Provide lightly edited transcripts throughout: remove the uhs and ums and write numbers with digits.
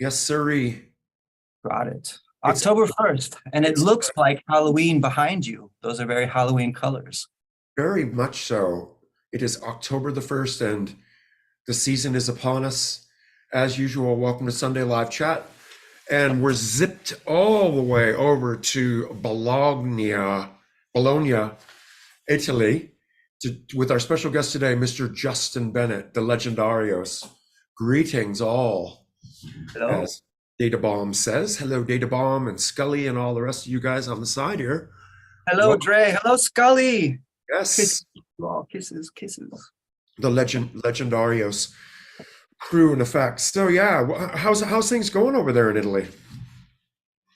Yes, sirree. Got it. It's October 1st, and it it's looks like Halloween behind you. Those are very Halloween colors. very much so. It is October the 1st, and the season is upon us. As usual, welcome to Sunday Live Chat. And we're zipped all the way over to Bologna, Italy, with our special guest today, Mr. Justin Bennett, the Legendarios. Greetings all, Hello. as Data Bomb says. Hello, Data Bomb and Scully and all the rest of you guys on the side here. Hello, Well, Dre. Hello, Scully. Kisses. yes, Oh, kisses, kisses. the Legendarios crew in effect. So yeah, how's things going over there in Italy?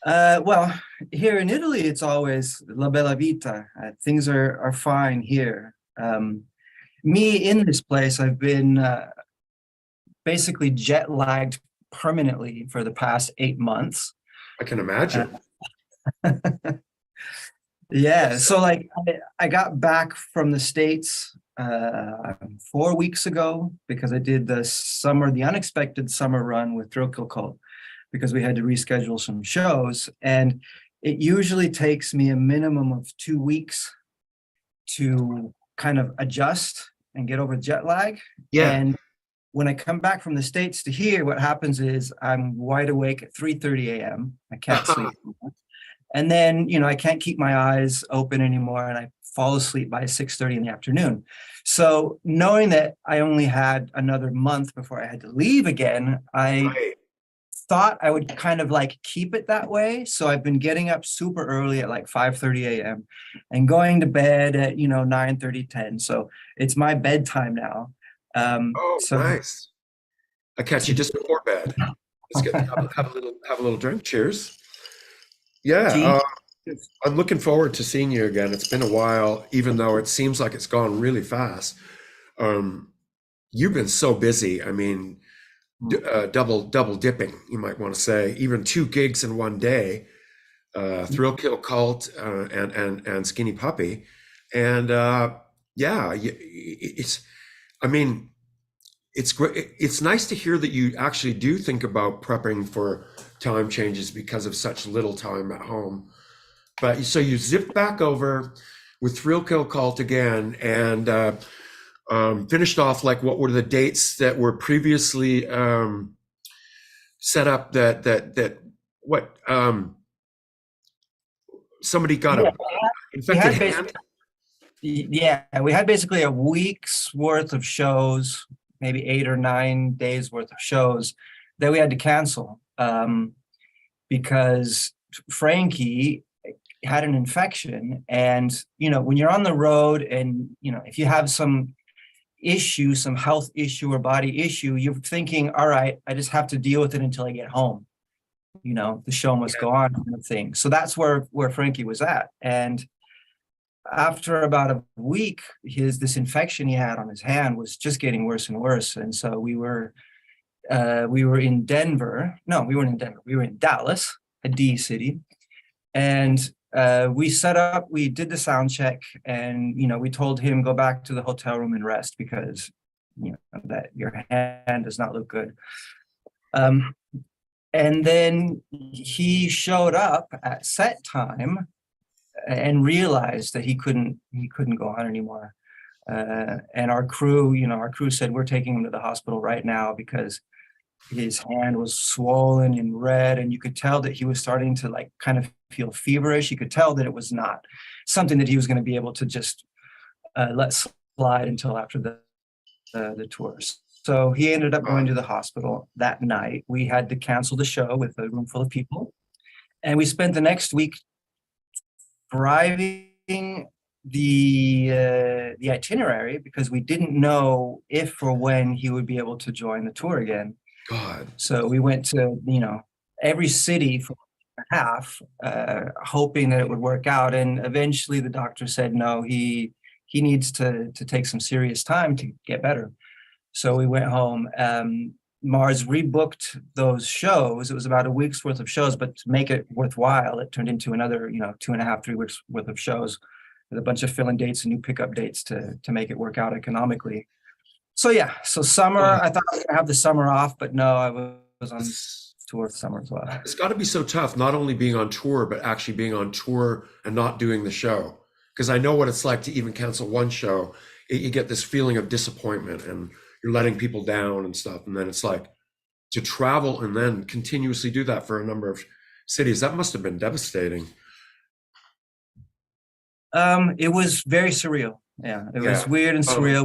Well, here in Italy, it's always la bella vita. Things are fine here. Me in this place, I've been basically jet lagged permanently for the past 8 months. I can Uh, imagine. yeah, so like I got back from the States 4 weeks ago because I did the unexpected summer run with Thrill Kill Cult because we had to reschedule some shows. And it usually takes me a minimum of 2 weeks to kind of adjust and get over jet lag. Yeah. And when I come back from the States to here, what happens is I'm wide awake at 3:30 a.m. I can't sleep. And then, I can't keep my eyes open anymore and I fall asleep by 6:30 in the afternoon. So knowing that I only had another month before I had to leave again, I Right. thought I would kind of like keep it that way. So I've been getting up super early at like 5:30 a.m. and going to bed at, 9:30, 10. So it's my bedtime now. Oh, So nice. I catch you just before bed. Let's get have a little drink. Cheers. Yeah, Gee, I'm looking forward to seeing you again. It's been a while, even though it seems like it's gone really fast. Um, you've been so busy. I mean, double dipping, you might want to say. Even two gigs in one day. Thrill Kill Cult and Skinny Puppy, and yeah, it's. I mean, it's great. It's nice to hear that you actually do think about prepping for time changes because of such little time at home. But so you zipped back over with Thrill Kill Cult again and finished off like what were the dates that were previously set up that what somebody got yeah, a we infected had hand? basically, yeah, we had basically a week's worth of shows, maybe 8 or 9 days worth of shows that we had to cancel because Frankie had an infection. And, when you're on the road and, if you have some issue, some health issue or body issue, you're thinking, all right, I just have to deal with it until I get home. The show must go on kind of thing. So that's where Frankie was at. And after about a week, this infection he had on his hand was just getting worse and worse. And so we were in Denver. No, we weren't in Denver. We were in Dallas, a D city. And we did the sound check and, we told him go back to the hotel room and rest because, that your hand does not look good. And then he showed up at set time and realized that he couldn't go on anymore. And our crew said, we're taking him to the hospital right now because his hand was swollen and red, and you could tell that he was starting to like kind of feel feverish. You could tell that it was not something that he was going to be able to just let slide until after the tours. So he ended up going to the hospital that night. We had to cancel the show with a room full of people, and we spent the next week driving the itinerary because we didn't know if or when he would be able to join the tour again. God. So we went to, every city for half, hoping that it would work out. And eventually the doctor said, no, he needs to take some serious time to get better. So we went home. Mars rebooked those shows. It was about a week's worth of shows, but to make it worthwhile, it turned into another, 2.5, 3 weeks worth of shows with a bunch of fill-in dates and new pickup dates to make it work out economically. So yeah, so summer, Oh, I thought I was gonna have the summer off, but no, I was on tour summer as well. It's got to be so tough, not only being on tour, but actually being on tour and not doing the show. Because I know what it's like to even cancel one show. You get this feeling of disappointment and you're letting people down and stuff. And then it's like to travel and then continuously do that for a number of cities. That must have been devastating. It was very surreal. Yeah, it was Yeah. weird and Oh, surreal.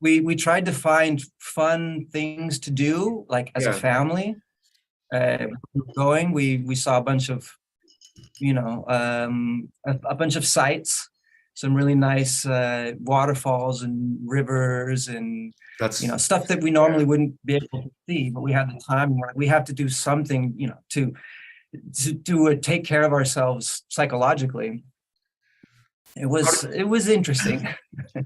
We tried to find fun things to do, like as a yeah. family. We saw a bunch of, a bunch of sights, some really nice waterfalls and rivers and That's, stuff that we normally wouldn't be able to see, but we had the time. And we have to do something, to take care of ourselves psychologically. It was interesting.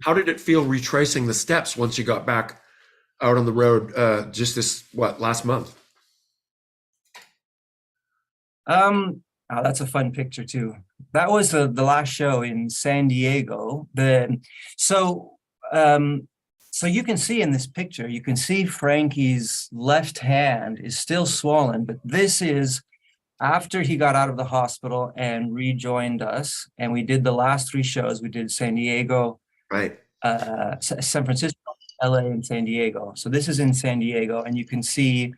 how did it feel retracing the steps once you got back out on the road just this, last month? Oh, that's a fun picture too. That was the last show in San Diego. So you can see in this picture, you can see Frankie's left hand is still swollen, but this is after he got out of the hospital and rejoined us. And we did the last 3 shows. We did San Diego, Right. San Francisco, LA, and San Diego. So this is in San Diego, and you can see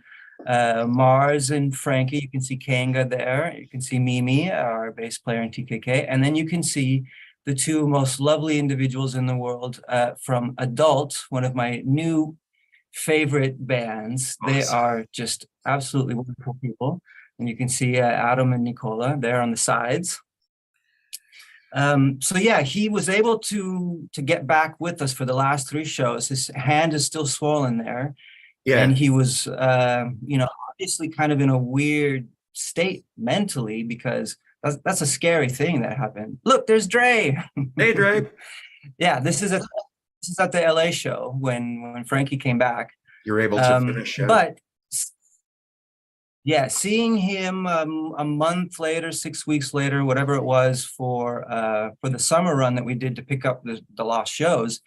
Mars and Frankie. You can see Kanga there. You can see Mimi, our bass player in TKK. And then you can see the 2 most lovely individuals in the world from Adult, one of my new favorite bands. Awesome. They are just absolutely wonderful people. And you can see Adam and Nicola there on the sides. So yeah, he was able to get back with us for the last 3 shows. His hand is still swollen there. Yeah. And he was, obviously kind of in a weird state mentally, because that's a scary thing that happened. Look, there's Dre. Hey, Dre. Yeah, this is at the LA show when Frankie came back. You're able to finish. Yeah. But yeah, seeing him a month later, 6 weeks later, whatever it was, for the summer run that we did to pick up the lost shows,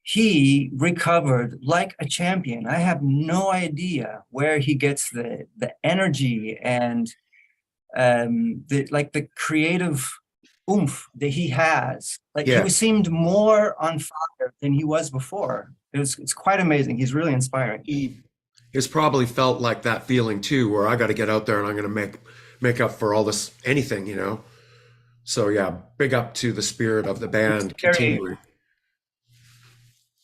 he recovered like a champion. I have no idea where he gets the energy and the creative oomph that he has. Like, Yeah. he seemed more on fire than he was before. It's quite amazing. He's really inspiring. He has probably felt like that feeling too, where I got to get out there and I'm going to make up for all this, anything, So yeah, big up to the spirit of the band continuing.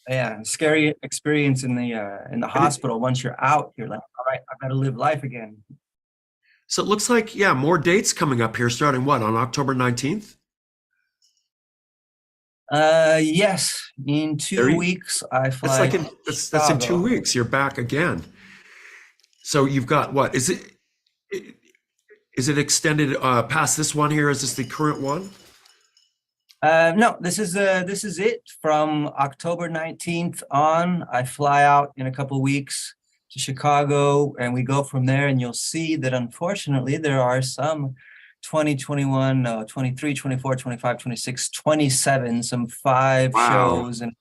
Yeah, scary experience in the hospital. Once you're out, you're like, all right, I've got to live life again. So it looks like, yeah, more dates coming up here starting on October 19th? Yes, in 2 weeks I fly. That's in 2 weeks. You're back again. So you've got what? Is it extended past this one here? Is this the current one? No, this is it. From October 19th on, I fly out in a couple of weeks to Chicago, and we go from there. And you'll see that unfortunately there are some 2021, 23, 24, 25, 26, 27, some 5 shows. And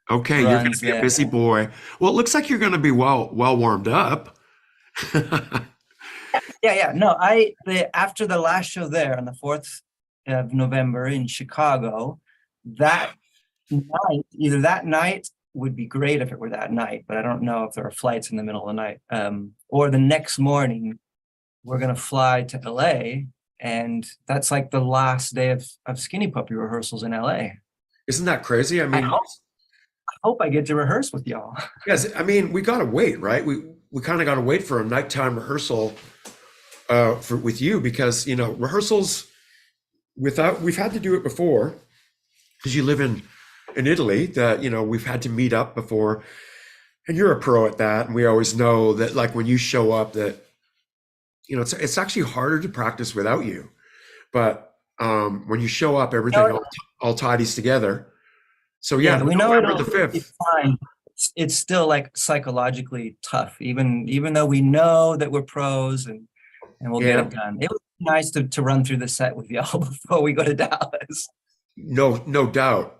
okay, you're going to be a busy boy. Well, it looks like you're going to be well warmed up. Yeah. No, after the last show there on the 4th of November in Chicago, that night would be great if it were that night, but I don't know if there are flights in the middle of the night. Or the next morning, we're going to fly to LA, and that's like the last day of Skinny Puppy rehearsals in LA. Isn't that crazy? I mean, I hope I get to rehearse with y'all. Yes, I mean, we got to wait, right? We kind of got to wait for a nighttime rehearsal with you, because rehearsals we've had to do it before, because you live in Italy, that we've had to meet up before, and you're a pro at that, and we always know that, like, when you show up, that it's actually harder to practice without you, but when you show up, everything all tidies together. So yeah, we know November the 5th. It's fine. It's still like psychologically tough, even though we know that we're pros and we'll get it done. It was nice to run through the set with y'all before we go to Dallas. No doubt.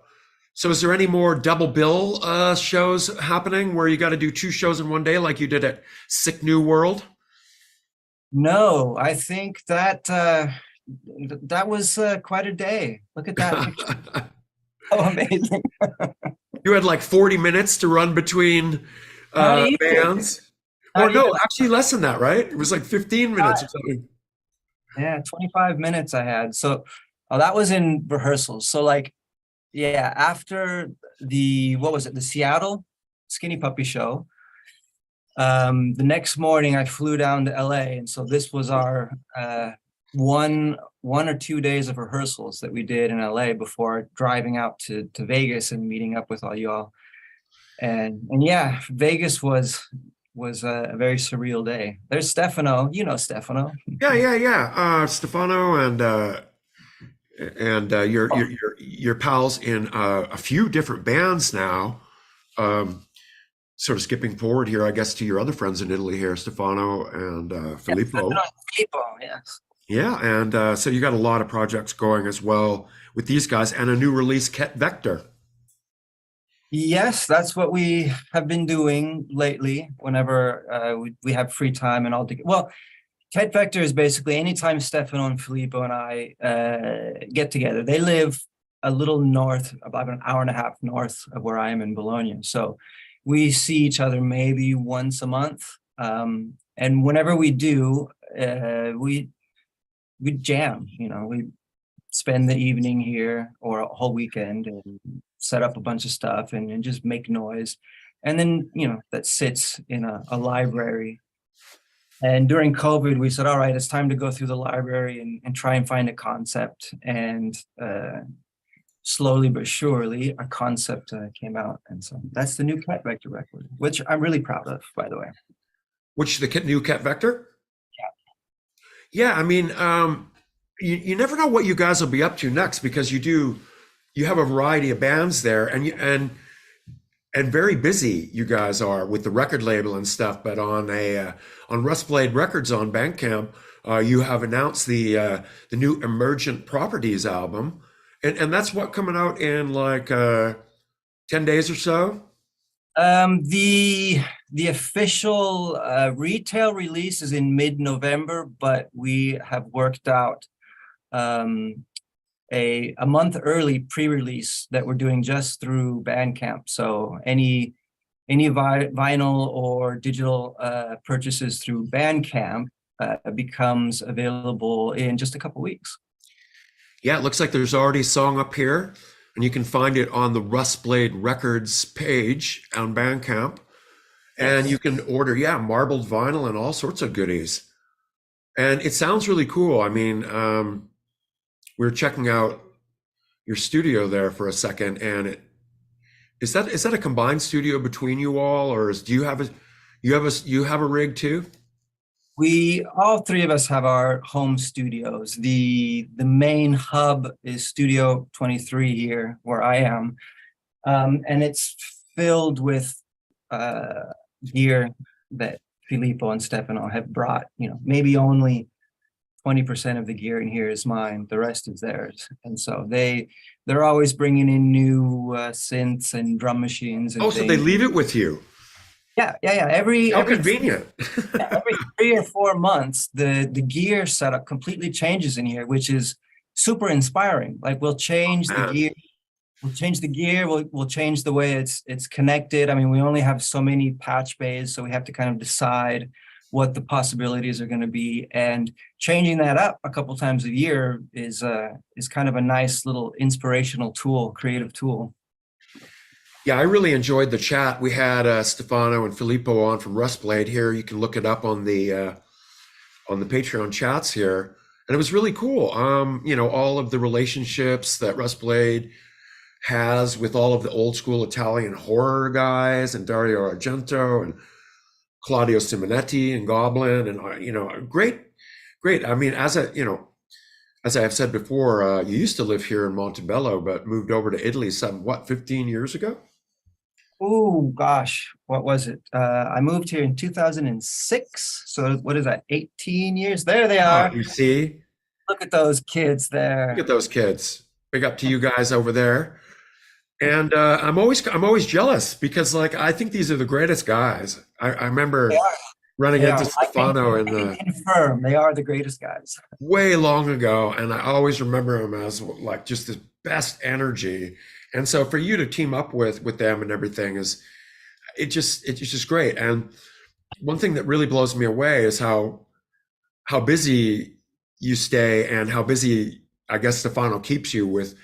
So is there any more double bill shows happening where you got to do two shows in one day like you did at Sick New World? No, I think that that was quite a day. Look at that picture. So amazing. You had like 40 minutes to run between Not even, bands. Or not even. no, actually less than that, right? It was like 15 minutes or something. Yeah, 25 minutes I had. So that was in rehearsals. So like, yeah, after the, what was it, the Seattle Skinny Puppy show, the next morning I flew down to LA. And so this was our one or 2 days of rehearsals that we did in LA before driving out to Vegas and meeting up with all y'all. And yeah, Vegas was a very surreal day. There's Stefano, you know Stefano. Yeah. Stefano and your pals in a few different bands now. Sort of skipping forward here, I guess, to your other friends in Italy here, Stefano and Yeah, Filippo. Stefano, Filippo, yes. Yeah, and so you got a lot of projects going as well with these guys and a new release, Ket Vector. Yes, that's what we have been doing lately whenever we have free time and all together. Well, Ket Vector is basically anytime Stefano and Filippo and I get together. They live a little north, about an hour and a half north of where I am in Bologna. So we see each other maybe once a month. And whenever we do, we jam, we spend the evening here or a whole weekend and set up a bunch of stuff and just make noise. And then, that sits in a library. And during COVID, we said, all right, it's time to go through the library and try and find a concept. And slowly but surely, a concept came out. And so that's the new Ket Vector record, which I'm really proud of, by the way. Which the new Ket Vector? Yeah. Yeah, I mean, you never know what you guys will be up to next because you have a variety of bands there and very busy you guys are with the record label and stuff. But on Rustblade Records on Bandcamp, you have announced the new Emergent Properties album, and that's what coming out in like 10 days or so. The official retail release is in mid-November, but we have worked out a month early pre-release that we're doing just through Bandcamp. So any vinyl or digital purchases through Bandcamp becomes available in just a couple weeks. Yeah, it looks like there's already a song up here, and you can find it on the Rustblade Records page on Bandcamp. And you can order, marbled vinyl and all sorts of goodies. And it sounds really cool. I mean, we were checking out your studio there for a second, and is that a combined studio between you all, or do you have a rig too? We all three of us have our home studios. The main hub is Studio 23 here, where I am, and it's filled with gear that Filippo and Stefano have brought. Maybe only 20% of the gear in here is mine. The rest is theirs, and so they're always bringing in new synths and drum machines. And Oh, so they leave it with you? Yeah. Every convenient. every 3 or 4 months, the gear setup completely changes in here, which is super inspiring. Like we'll change the gear, we'll change the way it's connected. I mean, we only have so many patch bays, so we have to kind of decide what the possibilities are going to be. And changing that up a couple times a year is kind of a nice little inspirational tool, creative tool. Yeah, I really enjoyed the chat. We had Stefano and Filippo on from Rustblade here. You can look it up on the Patreon chats here, and it was really cool. All of the relationships that Rustblade has with all of the old school Italian horror guys, and Dario Argento and Claudio Simonetti and Goblin, and great. I mean, as I have said before, you used to live here in Montebello, but moved over to Italy 15 years ago? Oh gosh, what was it? I moved here in 2006. So what is that? 18 years. There they are. You see? Look at those kids there. Look at those kids. Big up to you guys over there. And I'm always jealous because like I think these are the greatest guys. I They remember are. running They into are. Stefano in I can the confirm they are the greatest guys. way long ago, and I always remember him as like just the best energy. And so for you to team up with them and everything is it's just great. And one thing that really blows me away is how busy you stay and how busy I guess Stefano keeps you with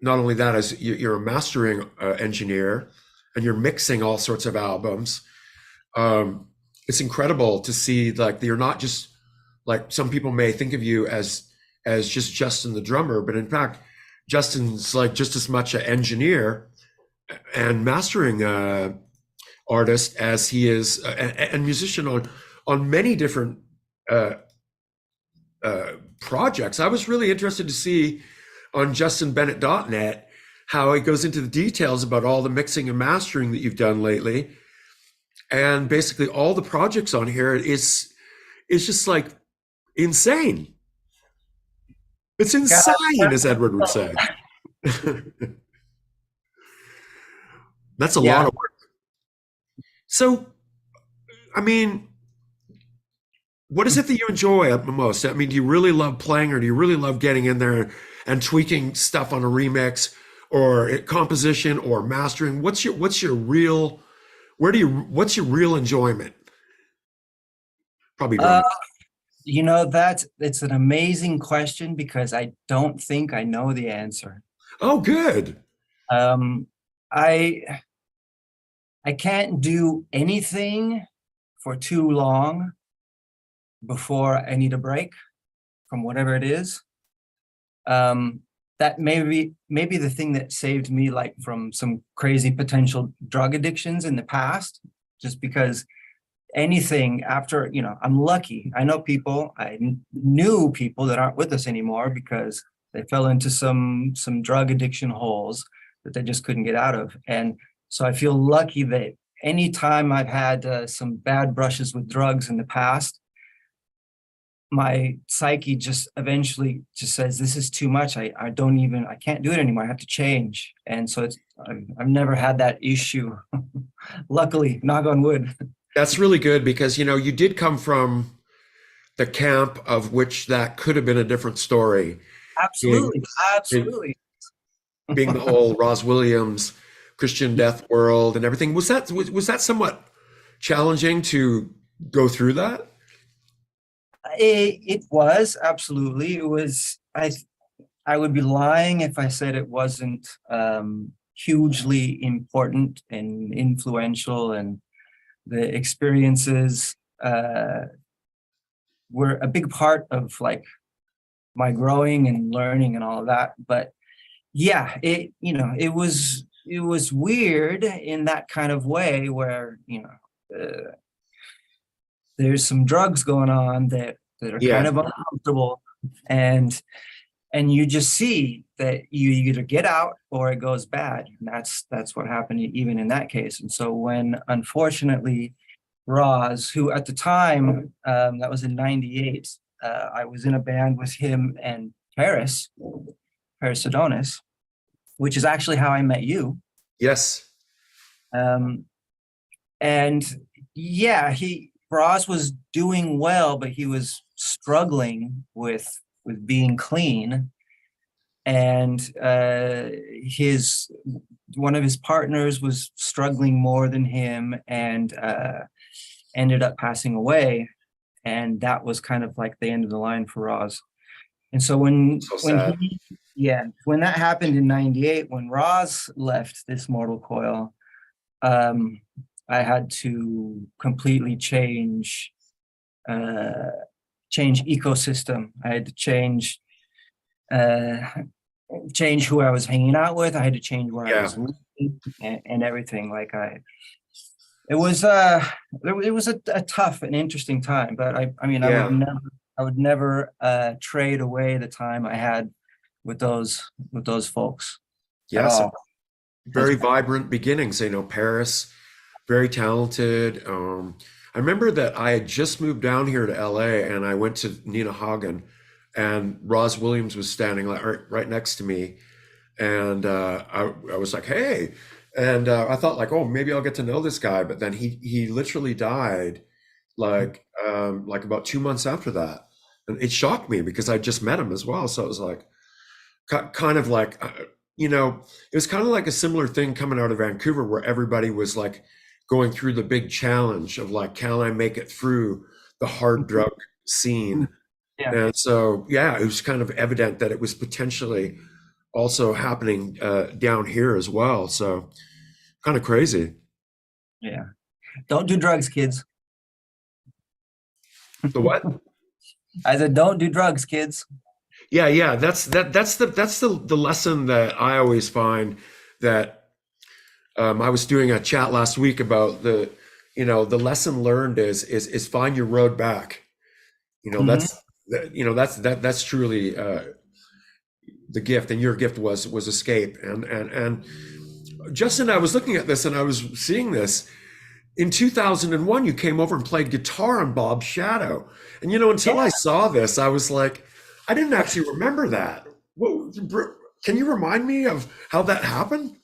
not only that as you're a mastering engineer and you're mixing all sorts of albums. um, it's incredible to see like you're not just like some people may think of you as just Justin the drummer, but in fact Justin's like just as much an engineer and mastering artist as he is and musician on many different uh, projects. I was really interested to see on justinbennett.net how it goes into the details about all the mixing and mastering that you've done lately. And basically all the projects on here is just like insane. It's Yeah. insane, as Edward would say. That's a lot Yeah. of work. So, I mean, what is it that you enjoy the most? I mean, do you really love playing, or do you really love getting in there and tweaking stuff on a remix, or composition, or mastering? What's your real what's your real enjoyment? Probably Uh, drumming. that's it's an amazing question because I don't think I know the answer. Oh, good. Um, I I can't do anything for too long before I need a break from whatever it is. Um, that maybe the thing that saved me like from some crazy potential drug addictions in the past, just because anything after, I'm lucky. I know people, knew people that aren't with us anymore because they fell into some drug addiction holes that they just couldn't get out of. And so I feel lucky that anytime I've had some bad brushes with drugs in the past, my psyche just eventually just says, this is too much. I can't do it anymore. I have to change. And so I've never had that issue. Luckily, knock on wood. That's really good because you did come from the camp of which that could have been a different story. Being, Absolutely. Absolutely. being the whole Ross Williams Christian death world and everything. Was that somewhat challenging to go through that? It was absolutely. It was. I would be lying if I said it wasn't hugely important and influential, and the experiences were a big part of like my growing and learning and all of that. But yeah, it was weird in that kind of way where there's some drugs going on that are kind Yeah. of uncomfortable, and you just see that you either get out or it goes bad. And that's what happened even in that case. And so when unfortunately Roz, who at the time, that was in 98, I was in a band with him and Paris Adonis, which is actually how I met you. Yes. Um, and yeah, Roz was doing well, but he was struggling with being clean. And his one of his partners was struggling more than him, and ended up passing away. And that was kind of like the end of the line for Roz. And so So when sad. when that happened in 98, when Roz left this mortal coil, um, I had to completely uh, change ecosystem. I had to uh, change who I was hanging out with. I had to change where I Yeah. was living, and everything. Like it was a tough and interesting time. But I mean, Yeah. I would never trade away the time I had with those folks at Yes. all. Very vibrant beginnings. Paris, very talented. I remember that I had just moved down here to LA and I went to Nina Hagen and Roz Williams was standing right next to me. and I was like, hey, and I thought like, oh, maybe I'll get to know this guy, but then he literally died like about 2 months after that, and it shocked me because I just met him as well. So it was like kind of like it was kind of like a similar thing coming out of Vancouver where everybody was like going through the big challenge of like, can I make it through the hard drug scene? Yeah, And so, yeah, it was kind of evident that it was potentially also happening down here as well. So, kind of crazy. yeah. Don't do drugs, kids. The what? I said, don't do drugs, kids. Yeah, yeah. That's the lesson that I always find that I was doing a chat last week about the lesson learned is find your road back. You know, Hmm. that's truly the gift, and your gift was escape. And Justin, I was looking at this and I was seeing this. In 2001, you came over and played guitar on Bob's Shadow. And until I Yeah. saw this, I was like, I didn't actually remember that. Can you remind me of how that happened?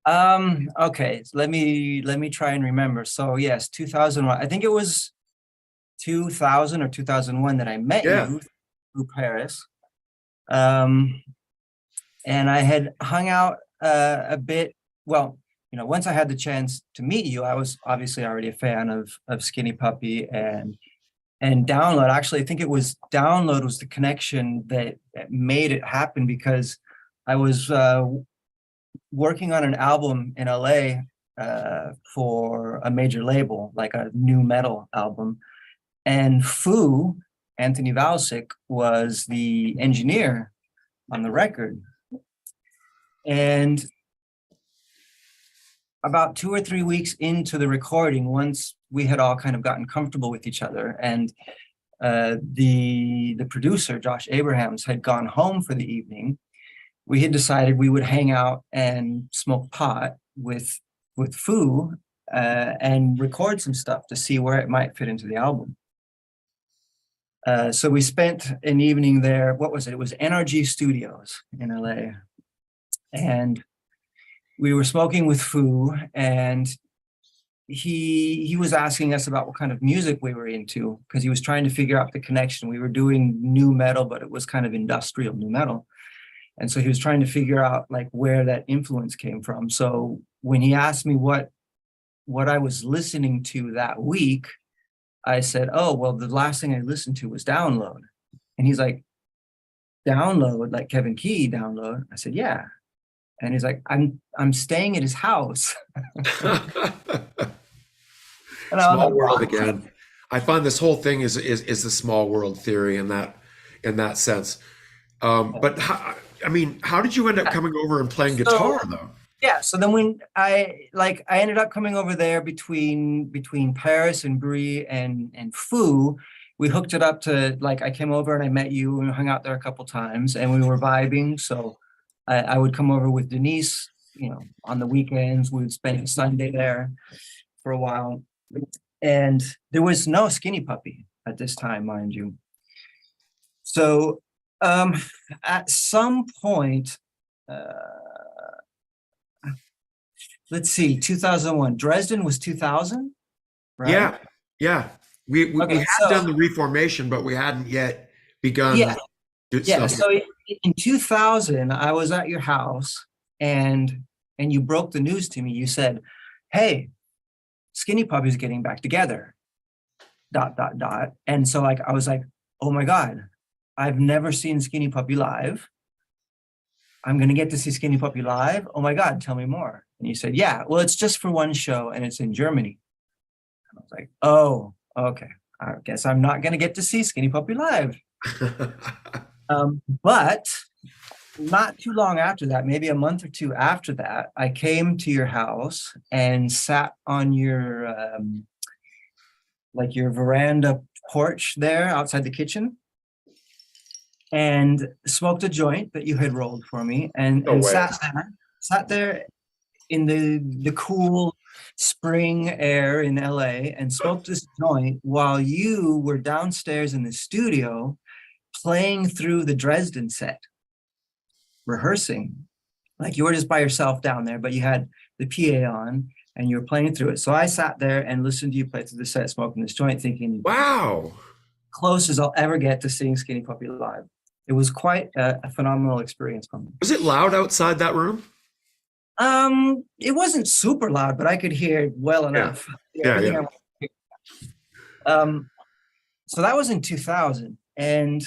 Okay. So let me try and remember. So yes, 2001. I think it was 2000 or 2001 that I met Yeah. you through Paris. Um, and I had hung out a bit. Well, once I had the chance to meet you, I was obviously already a fan of Skinny Puppy and Download. Actually, I think it was Download was the connection that made it happen because I was working on an album in LA for a major label, like a new metal album, and Anthony Valsic was the engineer on the record. And about 2 or 3 weeks into the recording, once we had all kind of gotten comfortable with each other, and the producer Josh Abrahams had gone home for the evening, we had decided we would hang out and smoke pot with and record some stuff to see where it might fit into the album. So we spent an evening there. What was it? It was NRG Studios in LA, and we were smoking with and he was asking us about what kind of music we were into because he was trying to figure out the connection. We were doing new metal, but it was kind of industrial new metal. And so he was trying to figure out like where that influence came from. So when he asked me what I was listening to that week, I said, oh, well, the last thing I listened to was Download. And he's like, Download, like Kevin Key Download? I said, yeah. And he's like, I'm staying at his house. And I was Small like, world what? again. I find this whole thing is the small world theory in that sense. But I mean, how did you end up coming over and playing So guitar though? yeah, so then when I ended up coming over there between Paris and Brie and Foo, we hooked it up to like I came over and I met you and we hung out there a couple times and we were vibing. So I would come over with Denise, on the weekends. We would spend a Sunday there for a while. And there was no Skinny Puppy at this time, mind you. So um at some point, uh let's see, 2001. Dresden was 2000, right? Yeah, yeah. We Okay, had so done the reformation, but we hadn't yet yeah, begun yeah. stuff. So in 2000, I was at your house and you broke the news to me. You said, "Hey, Skinny Puppy's getting back together." Dot dot dot. And so like I was like, "Oh my God, I've never seen Skinny Puppy live. I'm gonna get to see Skinny Puppy live. Oh my God, tell me more." And you said, "Yeah, well, it's just for one show and it's in Germany." I was like, oh, okay. I guess I'm not going to get to see Skinny Puppy live. But not too long after that, maybe a month or two after that, I came to your house and sat on your like your veranda porch there outside the kitchen and smoked a joint that you had rolled for me and No way. sat there in the cool spring air in LA and smoked this joint while you were downstairs in the studio playing through the Dresden set, rehearsing. Like you were just by yourself down there, but you had the PA on and you were playing through it. So I sat there and listened to you play through the set, smoking this joint, thinking, Wow. close as I'll ever get to seeing Skinny Puppy live. It was quite a phenomenal experience for me. Was it loud outside that room? It wasn't super loud, but I could hear it well Yeah. enough. Yeah, Everything yeah. I wanted to hear. So that was in 2000. And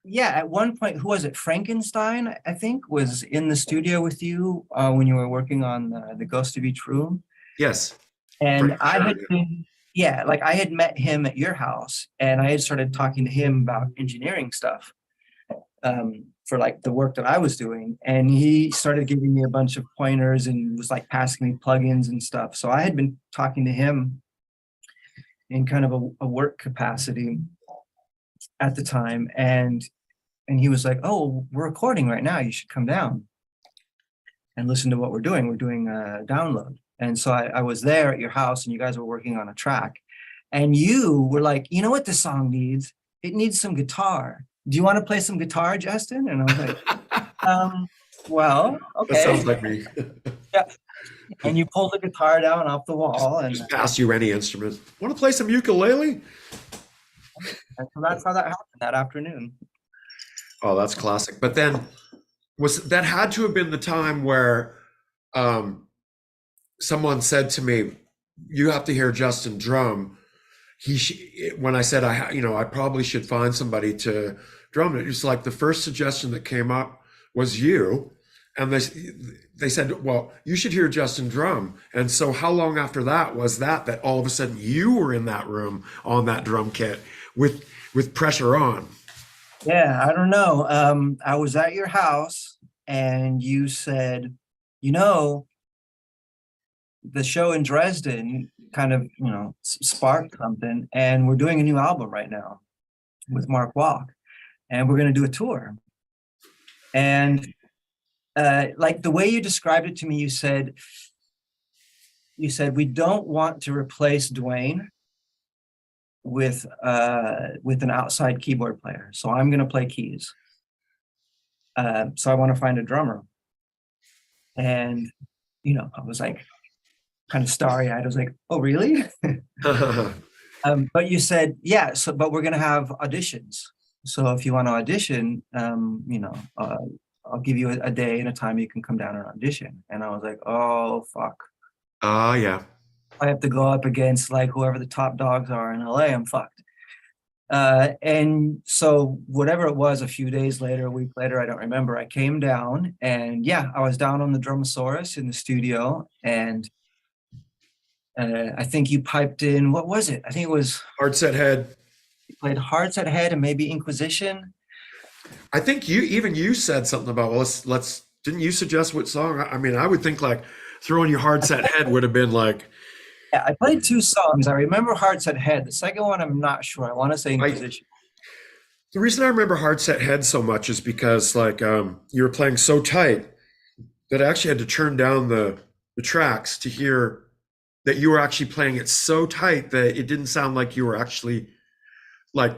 yeah, at one point, who was it? Frankenstein, I think, was in the studio with you when you were working on the Ghost of Each Room. Yes. For And I sure. had been, yeah, like I had met him at your house and I had started talking to him about engineering stuff for like the work that I was doing. And he started giving me a bunch of pointers and was like passing me plugins and stuff. So I had been talking to him in kind of a work capacity at the time. And he was like, "Oh, we're recording right now. You should come down and listen to what we're doing. We're doing a download." And so I was there at your house and you guys were working on a track. And you were like, "You know what this song needs? It needs some guitar. Do you want to play some guitar, Justin?" And I was like, well, That sounds okay. like me. Yeah. And you pulled the guitar down off the wall. Just pass you any instrument. Want to play some ukulele? And so that's how that happened that afternoon. Oh, that's classic. But then was that had to have been the time where um, someone said to me, "You have to hear Justin drum." When I said I probably should find somebody to drum it. It's like the first suggestion that came up was you, and they said, "Well, you should hear Justin drum." And so, how long after that was that all of a sudden you were in that room on that drum kit with pressure on? Yeah, I don't know. I was at your house and you said, you know, the show in Dresden kind of, sparked something, and we're doing a new album right now with Mark Walk, and we're going to do a tour. And like the way you described it to me, you said we don't want to replace Dwayne with an outside keyboard player, so I'm going to play keys. So I want to find a drummer. And I was like kind of starry-eyed. I was like, "Oh, really?" But you said, "Yeah, so but we're gonna have auditions. So if you want to audition, I'll give you a day and a time you can come down and audition." And I was like, "Oh, fuck. Ah, yeah. I have to go up against like whoever the top dogs are in LA. I'm fucked." And so whatever it was, a few days later, a week later, I don't remember, I came down and yeah, I was down on the Drumosaurus in the studio, and I think you piped in, what was it? I think it was, Hard set head. you played Hearts at Head and maybe Inquisition. I think you said something about, well, let's didn't you suggest what song? I mean, I would think like throwing your hard set head would have been like Yeah, I played two songs. I remember Hearts at Head. The second one, I'm not sure. I want to say I Inquisition. the reason I remember hard set head so much is because like you were playing so tight that I actually had to turn down the tracks to hear that you were actually playing it so tight that it didn't sound like you were actually like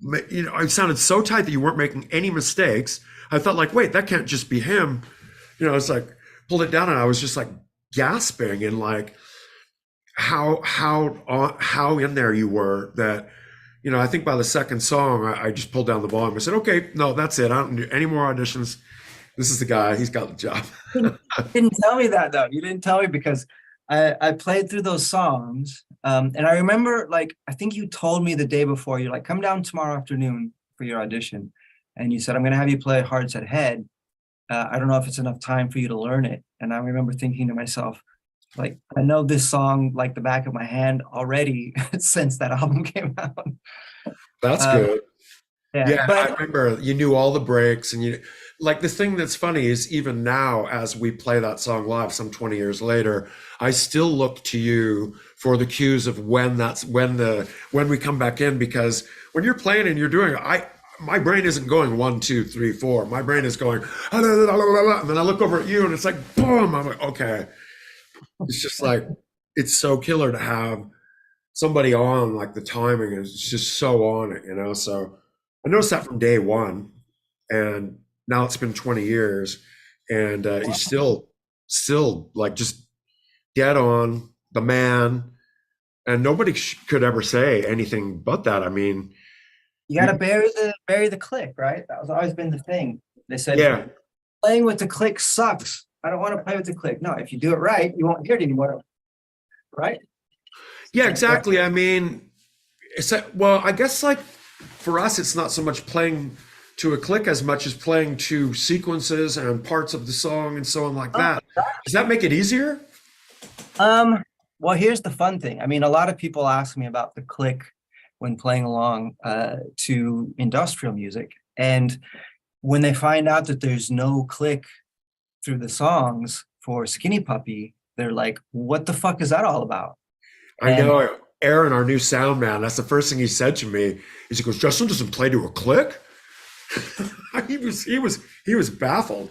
it sounded so tight that you weren't making any mistakes. I thought like, wait, that can't just be him. It's like pulled it down and I was just like gasping and like how in there you were that I think by the second song I just pulled down the volume. I said, okay, no, that's it. I don't do any more auditions. This is the guy. He's got the job. You didn't tell me that though. You didn't tell me because I played through those songs. And I remember like, I think you told me the day before, you're like, "Come down tomorrow afternoon for your audition." And you said, "I'm going to have you play Hearts at Head. I don't know if it's enough time for you to learn it." And I remember thinking to myself, like, I know this song like the back of my hand already since that album came out. That's Uh, good. yeah, Yeah, I but remember you knew all the breaks and you like the thing that's funny is even now as we play that song live some 20 years later, I still look to you for the cues of when we come back in because when you're playing and you're doing my brain isn't going 1, 2, 3, 4. My brain is going and then I look over at you and it's like boom. I'm like, okay. It's just like it's so killer to have somebody on like the timing is just so on it. So I noticed that from day one. And now it's been 20 years, and he's still like just dead on the man, and nobody could ever say anything but that. I mean, You got you, to bury the click, right? That was always been the thing. They said yeah, playing with the click sucks. I don't want to play with the click. No, if you do it right, you won't hear it anymore, right? yeah, Like that. exactly. I mean, well, I guess like for us, it's not so much playing to a click as much as playing to sequences and parts of the song and so on like Oh, that. Does that make it easier? um, well, here's the fun thing. I mean, a lot of people ask me about the click when playing along to industrial music. And when they find out that there's no click through the songs for Skinny Puppy, they're like, what the fuck is that all about? I And know Aaron, our new sound man, that's the first thing he said to me is he goes, Justin doesn't play to a click. He was baffled.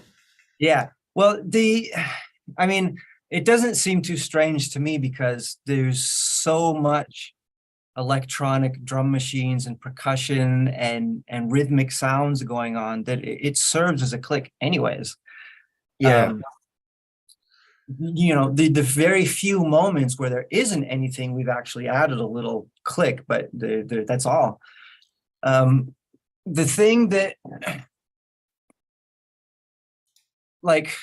yeah, well, I mean, it doesn't seem too strange to me because there's so much electronic drum machines and percussion and rhythmic sounds going on that it serves as a click anyways. Yeah. Um, the very few moments where there isn't anything, we've actually added a little click, but that's all. The thing that, like,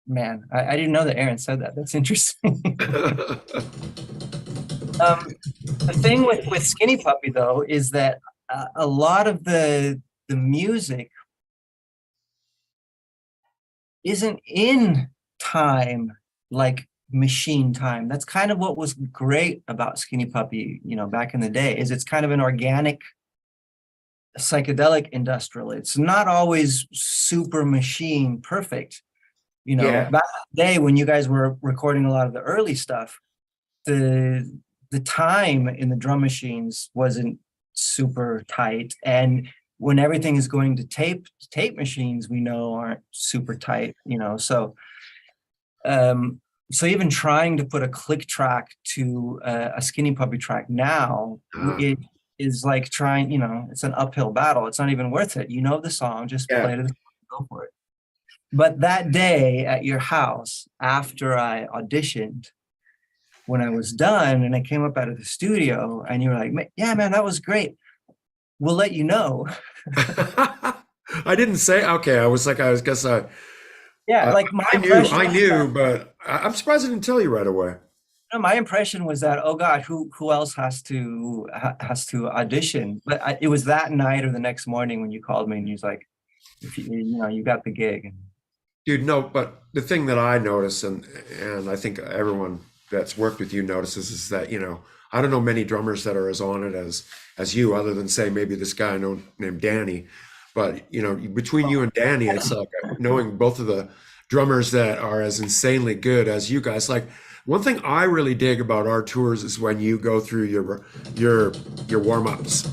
man, I didn't know that Aaron said that. That's interesting. The thing with Skinny Puppy though is that a lot of the music isn't in time like machine time. That's kind of what was great about Skinny Puppy, back in the day, is it's kind of an organic psychedelic industrial. It's not always super machine perfect. Yeah. Back in the day when you guys were recording a lot of the early stuff, the the time in the drum machines wasn't super tight, and when everything is going to tape machines, we know aren't super tight. Um so even trying to put a click track to a Skinny Puppy track now, Ah, it is like trying, it's an uphill battle. It's not even worth it. The song, just yeah. play the song, go for it. But that day at your house, after I auditioned, when I was done and I came up out of the studio, and you were like, yeah, man, that was great. We'll let you know. I didn't say okay. I was guess Yeah, I, like my I knew, impression I was that, knew, but I'm surprised I didn't tell you right away. my impression was that, oh God, who else has to audition? But it was that night or the next morning when you called me and you was like, if you got the gig. And Dude, no, but the thing that I notice, and I think everyone that's worked with you notices, is that I don't know many drummers that are as on it as you, other than say maybe this guy I know named Danny. But between you and Danny, it's like knowing both of the drummers that are as insanely good as you guys. Like one thing I really dig about our tours is when you go through your warm ups,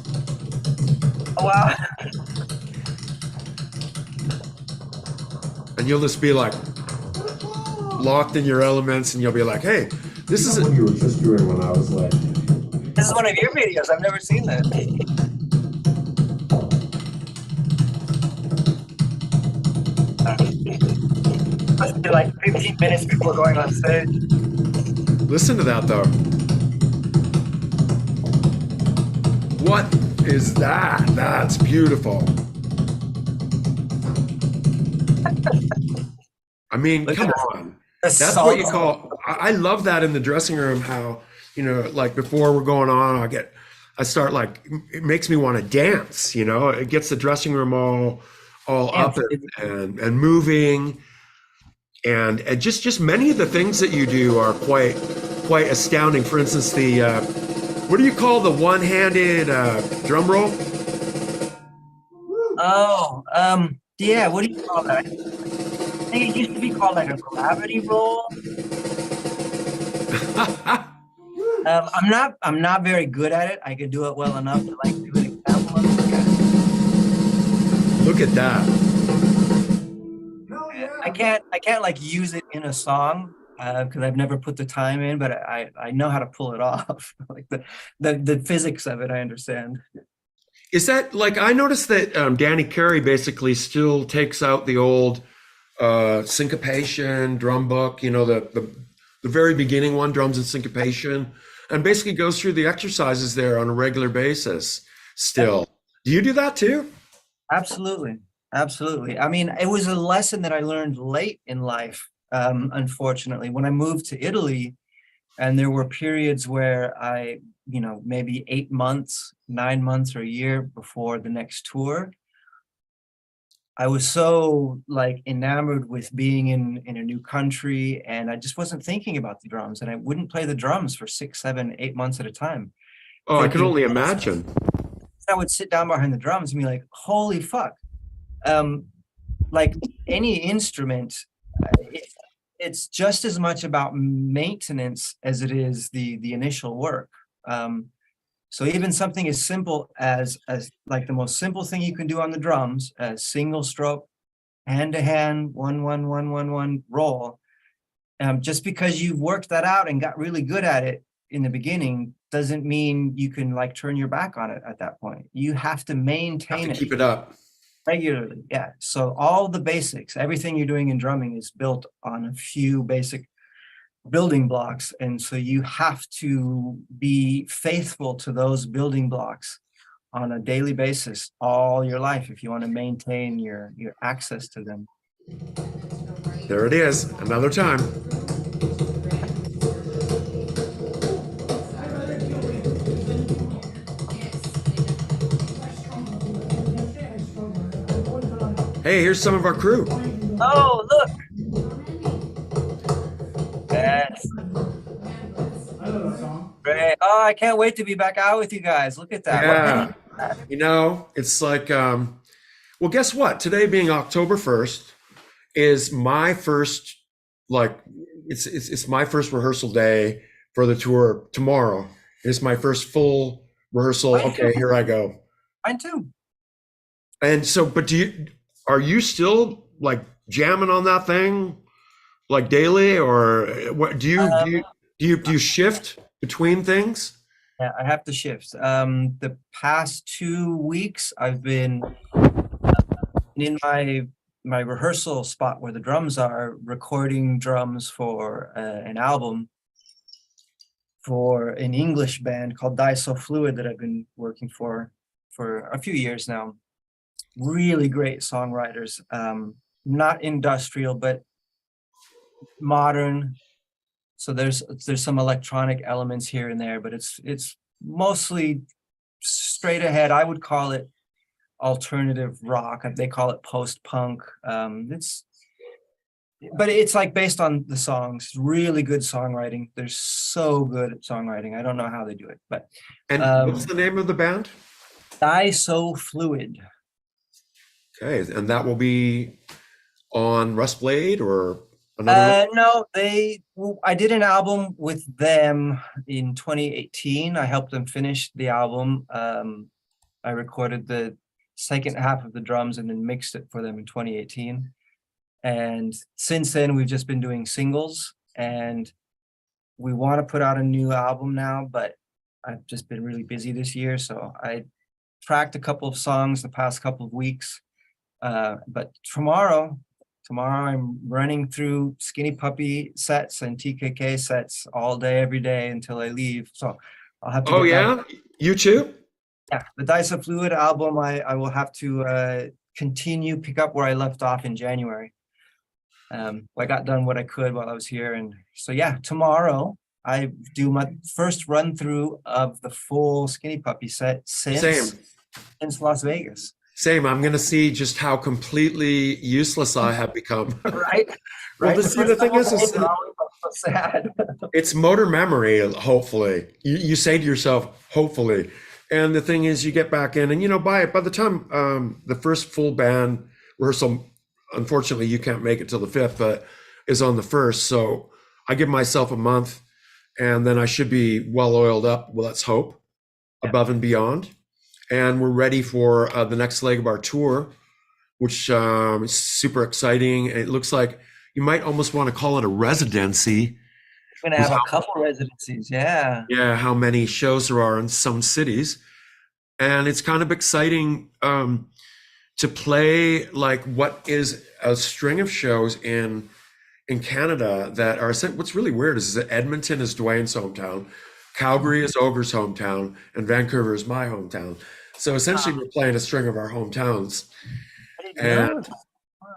oh wow. and you'll just be like locked in your elements, and you'll be like, "Hey, this is What it." you were just doing when I was like, This is one of your videos. I've never seen this. Must be like 15 minutes before going on stage. Listen to that though. What is that? That's beautiful. I mean, Look come at on. the That's what you salsa. call. I love that in the dressing room. How like before we're going on, I start like it makes me want to dance. It gets the dressing room all up and moving, and just many of the things that you do are quite astounding. For instance, the what do you call the one-handed drum roll? Oh, yeah. What do you call that? I think it used to be called like a gravity roll. I'm not very good at it. I could do it well enough to like do an example of it. Look at that. hell Yeah. yeah. I can't like use it in a song because I've never put the time in, but I know how to pull it off. Like the physics of it, I understand. Is that like I noticed that Danny Carey basically still takes out the old syncopation drum book, you know, the very beginning one, drums and syncopation, and basically goes through the exercises there on a regular basis still. Do you do that too? Absolutely. Absolutely. I mean, it was a lesson that I learned late in life, unfortunately. When I moved to Italy, and there were periods where I, maybe 8 months, 9 months, or a year before the next tour, I was so like enamored with being in a new country, and I just wasn't thinking about the drums, and I wouldn't play the drums for 6, 7, 8 months at a time. Oh, I can Thinking only imagine. I would sit down behind the drums and be like, holy fuck. Like any instrument, it's just as much about maintenance as it is the initial work. So even something as simple as like the most simple thing you can do on the drums, a single stroke, hand to hand, 1 1 1 1 1 roll. Just because you've worked that out and got really good at it in the beginning doesn't mean you can like turn your back on it at that point. You have to maintain it. Keep it up regularly. Yeah. So all the basics, everything you're doing in drumming is built on a few basic building blocks. And so you have to be faithful to those building blocks on a daily basis all your life if you want to maintain your access to them. There it is, another time. Hey, here's some of our crew. Oh, look. Yes. Great. Oh, I can't wait to be back out with you guys. Look at that. Yeah. You know, it's like, well, guess what? Today being October 1st is my first, like, it's my first rehearsal day for the tour. Tomorrow is my first full rehearsal. Okay, here I go. Mine too. And so, but are you still like jamming on that thing like daily, or what do you shift between things? Yeah, I have to shift. The past 2 weeks I've been in my rehearsal spot where the drums are, recording drums for an album for an English band called Die So Fluid that I've been working for a few years now. Really great songwriters, not industrial, but modern. So there's some electronic elements here and there, but it's mostly straight ahead. I would call it alternative rock. They call it post-punk. But it's like based on the songs. Really good songwriting. They're so good at songwriting. I don't know how they do it, but. And what's the name of the band? Die So Fluid. Okay, and that will be on Rustblade or another? No, I did an album with them in 2018. I helped them finish the album. I recorded the second half of the drums and then mixed it for them in 2018. And since then, we've just been doing singles, and we want to put out a new album now, but I've just been really busy this year. So I tracked a couple of songs the past couple of weeks. But tomorrow I'm running through Skinny Puppy sets and TKK sets all day, every day until I leave. So I'll have to. Oh yeah, you too? Yeah, the Die So Fluid album. I will have to pick up where I left off in January. I got done what I could while I was here, and so yeah, tomorrow I do my first run through of the full Skinny Puppy set since Las Vegas. Same. I'm going to see just how completely useless I have become. Right. Well, the thing is so sad. It's motor memory. Hopefully, you say to yourself, hopefully, and the thing is, you get back in, and by the time the first full band rehearsal, unfortunately, you can't make it till the 5th, but is on the 1st. So I give myself a month, and then I should be well oiled up. Well, let's hope, above and beyond. And we're ready for the next leg of our tour, which is super exciting. It looks like you might almost want to call it a residency. We're going to have a couple residencies, yeah. Yeah, how many shows there are in some cities. and it's kind of exciting to play like what is a string of shows in Canada that are what's really weird is that Edmonton is Dwayne's hometown, Calgary is Ogre's hometown, and Vancouver is my hometown. So essentially, we're playing a string of our hometowns. I didn't And know that. Wow.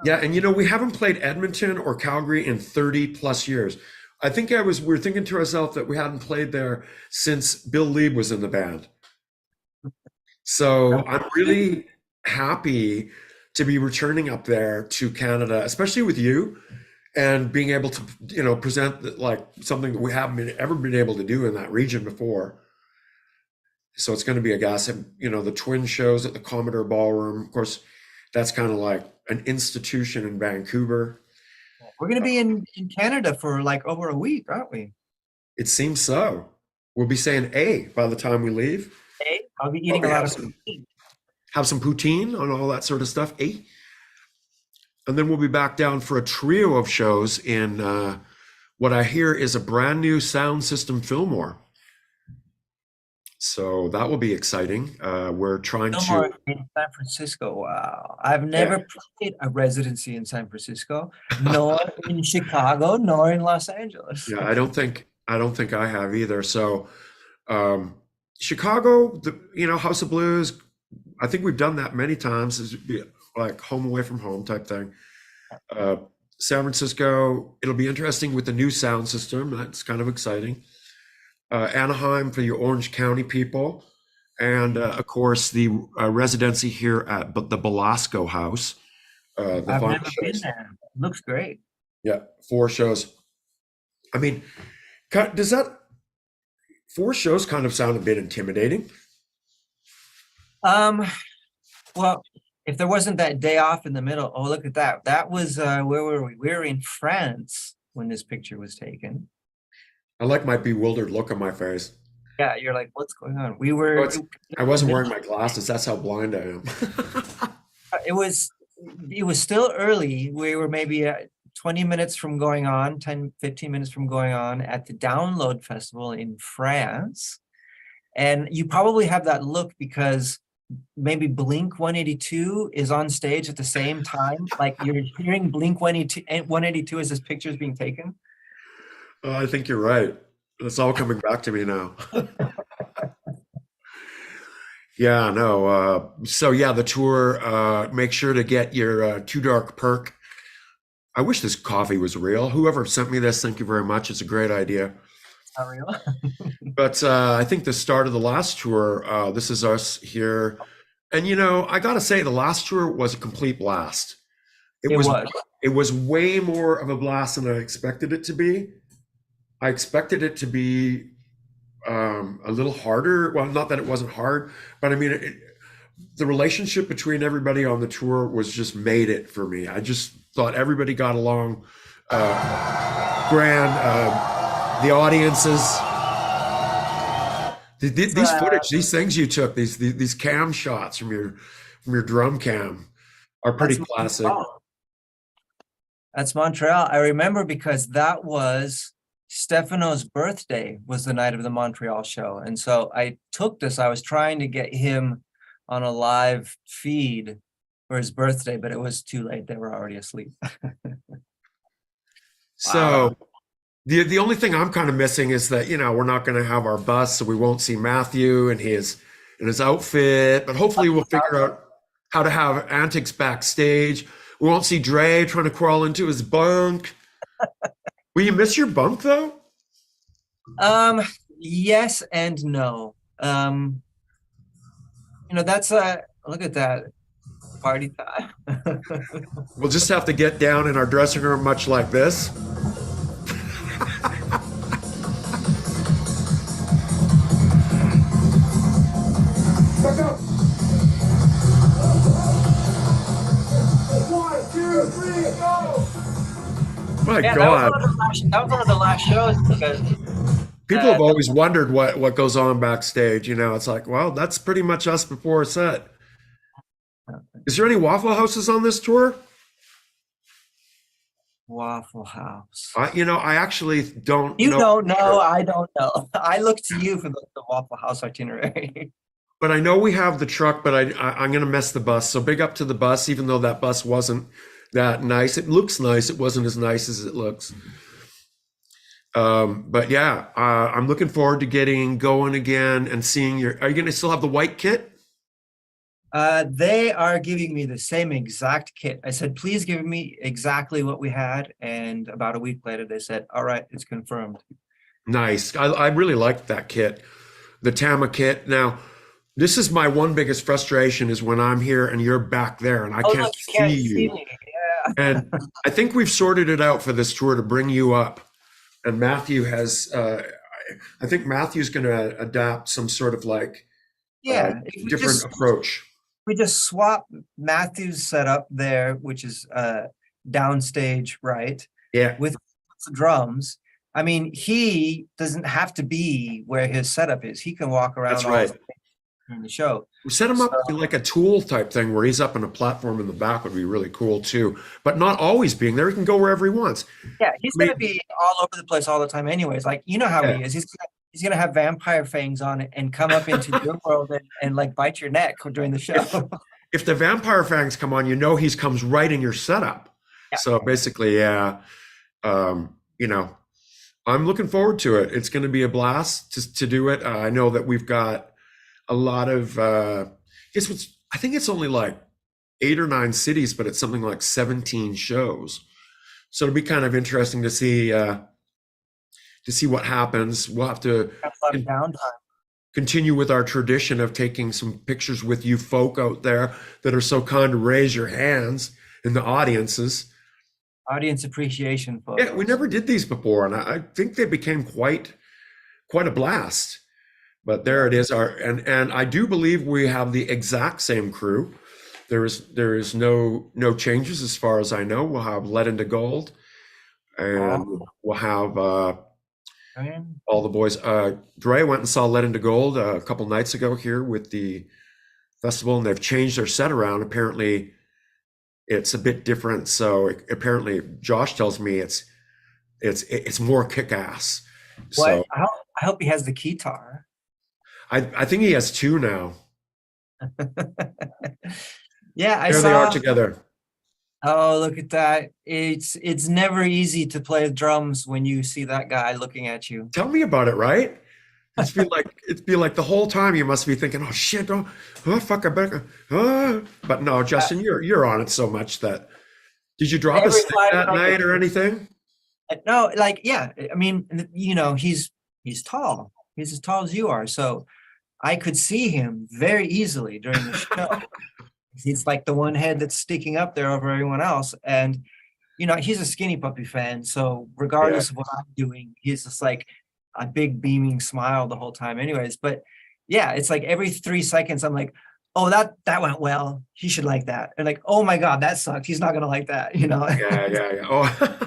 yeah, and we haven't played Edmonton or Calgary in 30 plus years. I think we were thinking to ourselves that we hadn't played there since Bill Lieb was in the band. So I'm really happy to be returning up there to Canada, especially with you, and being able to, present like something that we haven't ever been able to do in that region before. So it's going to be a gas, the twin shows at the Commodore Ballroom. Of course, that's kind of like an institution in Vancouver. We're going to be in Canada for like over a week, aren't we? It seems so. We'll be saying A by the time we leave. Hey, I'll be eating Probably a lot have of have some poutine and all that sort of stuff. A. And then we'll be back down for a trio of shows in what I hear is a brand new sound system Fillmore. So that will be exciting. We're trying Fillmore to. in San Francisco. Wow. I've never played a residency in San Francisco, nor in Chicago, nor in Los Angeles. Yeah, I don't think I have either. So Chicago, House of Blues, I think we've done that many times. Is like home away from home type thing. San Francisco, it'll be interesting with the new sound system. That's kind of exciting. Anaheim for your Orange County people, and of course the residency here at the Belasco House. The I've final never been shows. there. Looks great. Yeah, 4 shows. I mean, does that 4 shows kind of sound a bit intimidating? Well, if there wasn't that day off in the middle, oh, look at that. That was where were we? We were in France when this picture was taken. I like my bewildered look on my face. Yeah, you're like, what's going on? We Oh, were I wasn't wearing my glasses. That's how blind I am. it was still early. We were maybe 20 minutes from going on, 10, 15 minutes from going on at the Download Festival in France. And you probably have that look because maybe Blink 182 is on stage at the same time. Like you're hearing Blink 182 as this picture is being taken. Oh, I think you're right. It's all coming back to me now. Yeah, no. So yeah, the tour, make sure to get your Too Dark perk. I wish this coffee was real. Whoever sent me this, thank you very much. It's a great idea. Not real. But I think the start of the last tour, this is us here. And I gotta say, the last tour was a complete blast. It was. It was way more of a blast than I expected it to be. I expected it to be a little harder. Well, not that it wasn't hard, but I mean, the relationship between everybody on the tour was just made it for me. I just thought everybody got along grand. The audiences, these footage, these things you took, these cam shots from your drum cam are pretty classic. Montreal. That's Montreal. I remember because that was Stefano's birthday was the night of the Montreal show. And so I took this, I was trying to get him on a live feed for his birthday, but it was too late. They were already asleep. So the only thing I'm kind of missing is that, we're not going to have our bus, so we won't see Matthew and his outfit, but hopefully we'll figure out how to have antics backstage. We won't see Dre trying to crawl into his bunk. Will you miss your bunk though? Yes and no. That's look at that party time. We'll just have to get down in our dressing room much like this. Back up. 1, 2, 3, go. My Yeah, God. that was one of the last shows because People have always wondered what goes on backstage. It's like, well, that's pretty much us before a set. Is there any Waffle Houses on this tour? Waffle House. I actually don't You know. don't know, I don't know. I look to you for the Waffle House itinerary. but I know we have the truck, but I'm going to mess the bus. So big up to the bus, even though that bus wasn't that nice. It looks nice. It wasn't as nice as it looks. But yeah, I'm looking forward to getting going again and seeing your. Are you going to still have the white kit? They are giving me the same exact kit. I said, please give me exactly what we had. And about a week later, they said, all right, it's confirmed. Nice. I really like that kit, the Tama kit. Now, this is my one biggest frustration is when I'm here and you're back there and I Oh, can't look, you can't see see you. me. Yeah. And I think we've sorted it out for this tour to bring you up. And Matthew has, I think Matthew's going to adapt some sort of like Yeah. If different approach. we just swap Matthew's setup there, which is downstage, right? Yeah, With the drums. I mean, he doesn't have to be where his setup is. He can walk around that's all right. in the show. We set him up So- like a tool type thing where he's up on a platform in the back would be really cool too. But not always being there. He can go wherever he wants. Yeah, he's I mean- gonna be all over the place all the time anyways. Like, you know how he is. He's gonna have vampire fangs on it and come up into your world and like bite your neck during the show. If the vampire fangs come on, you know he's comes right in your setup. Yeah. So basically, yeah, you know, I'm looking forward to it. It's going to be a blast to do it. I know that we've got a lot of, I think it's only like 8 or 9 cities, but it's something like 17 shows. So it'll be kind of interesting to see what happens. We'll have to Have a lot of downtime. continue with our tradition of taking some pictures with you folk out there that are so kind to raise your hands in the audiences. Audience appreciation photos. Yeah, we never did these before, and I think they became quite a blast. But there it is. And I do believe we have the exact same crew. There is no changes as far as I know. We'll have Lead into Gold, and we'll have all the boys. Dre went and saw Lead into Gold a couple nights ago here with the festival, and they've changed their set around. Apparently, it's a bit different. So apparently, Josh tells me it's more kick-ass. So I hope he has the guitar. I think he has 2 now. Yeah, I There saw. they are together. Oh, look at that! It's never easy to play drums when you see that guy looking at you. Tell me about it, right? It'd be like the whole time you must be thinking, oh shit, oh fuck, I better. But no, Justin, you're on it so much that. Did you drop a Every stick 5 that night minutes. or anything? No, like, yeah, I mean, you know, he's tall. He's as tall as you are, so I could see him very easily during the show. He's like the one head that's sticking up there over everyone else, and you know, he's a Skinny Puppy fan, so regardless of what I'm doing, he's just like a big beaming smile the whole time anyways. But yeah, it's like every 3 seconds I'm like, oh, that went well, he should like that, and like, oh my god, that sucked, he's not gonna like that, you know. Yeah. Oh,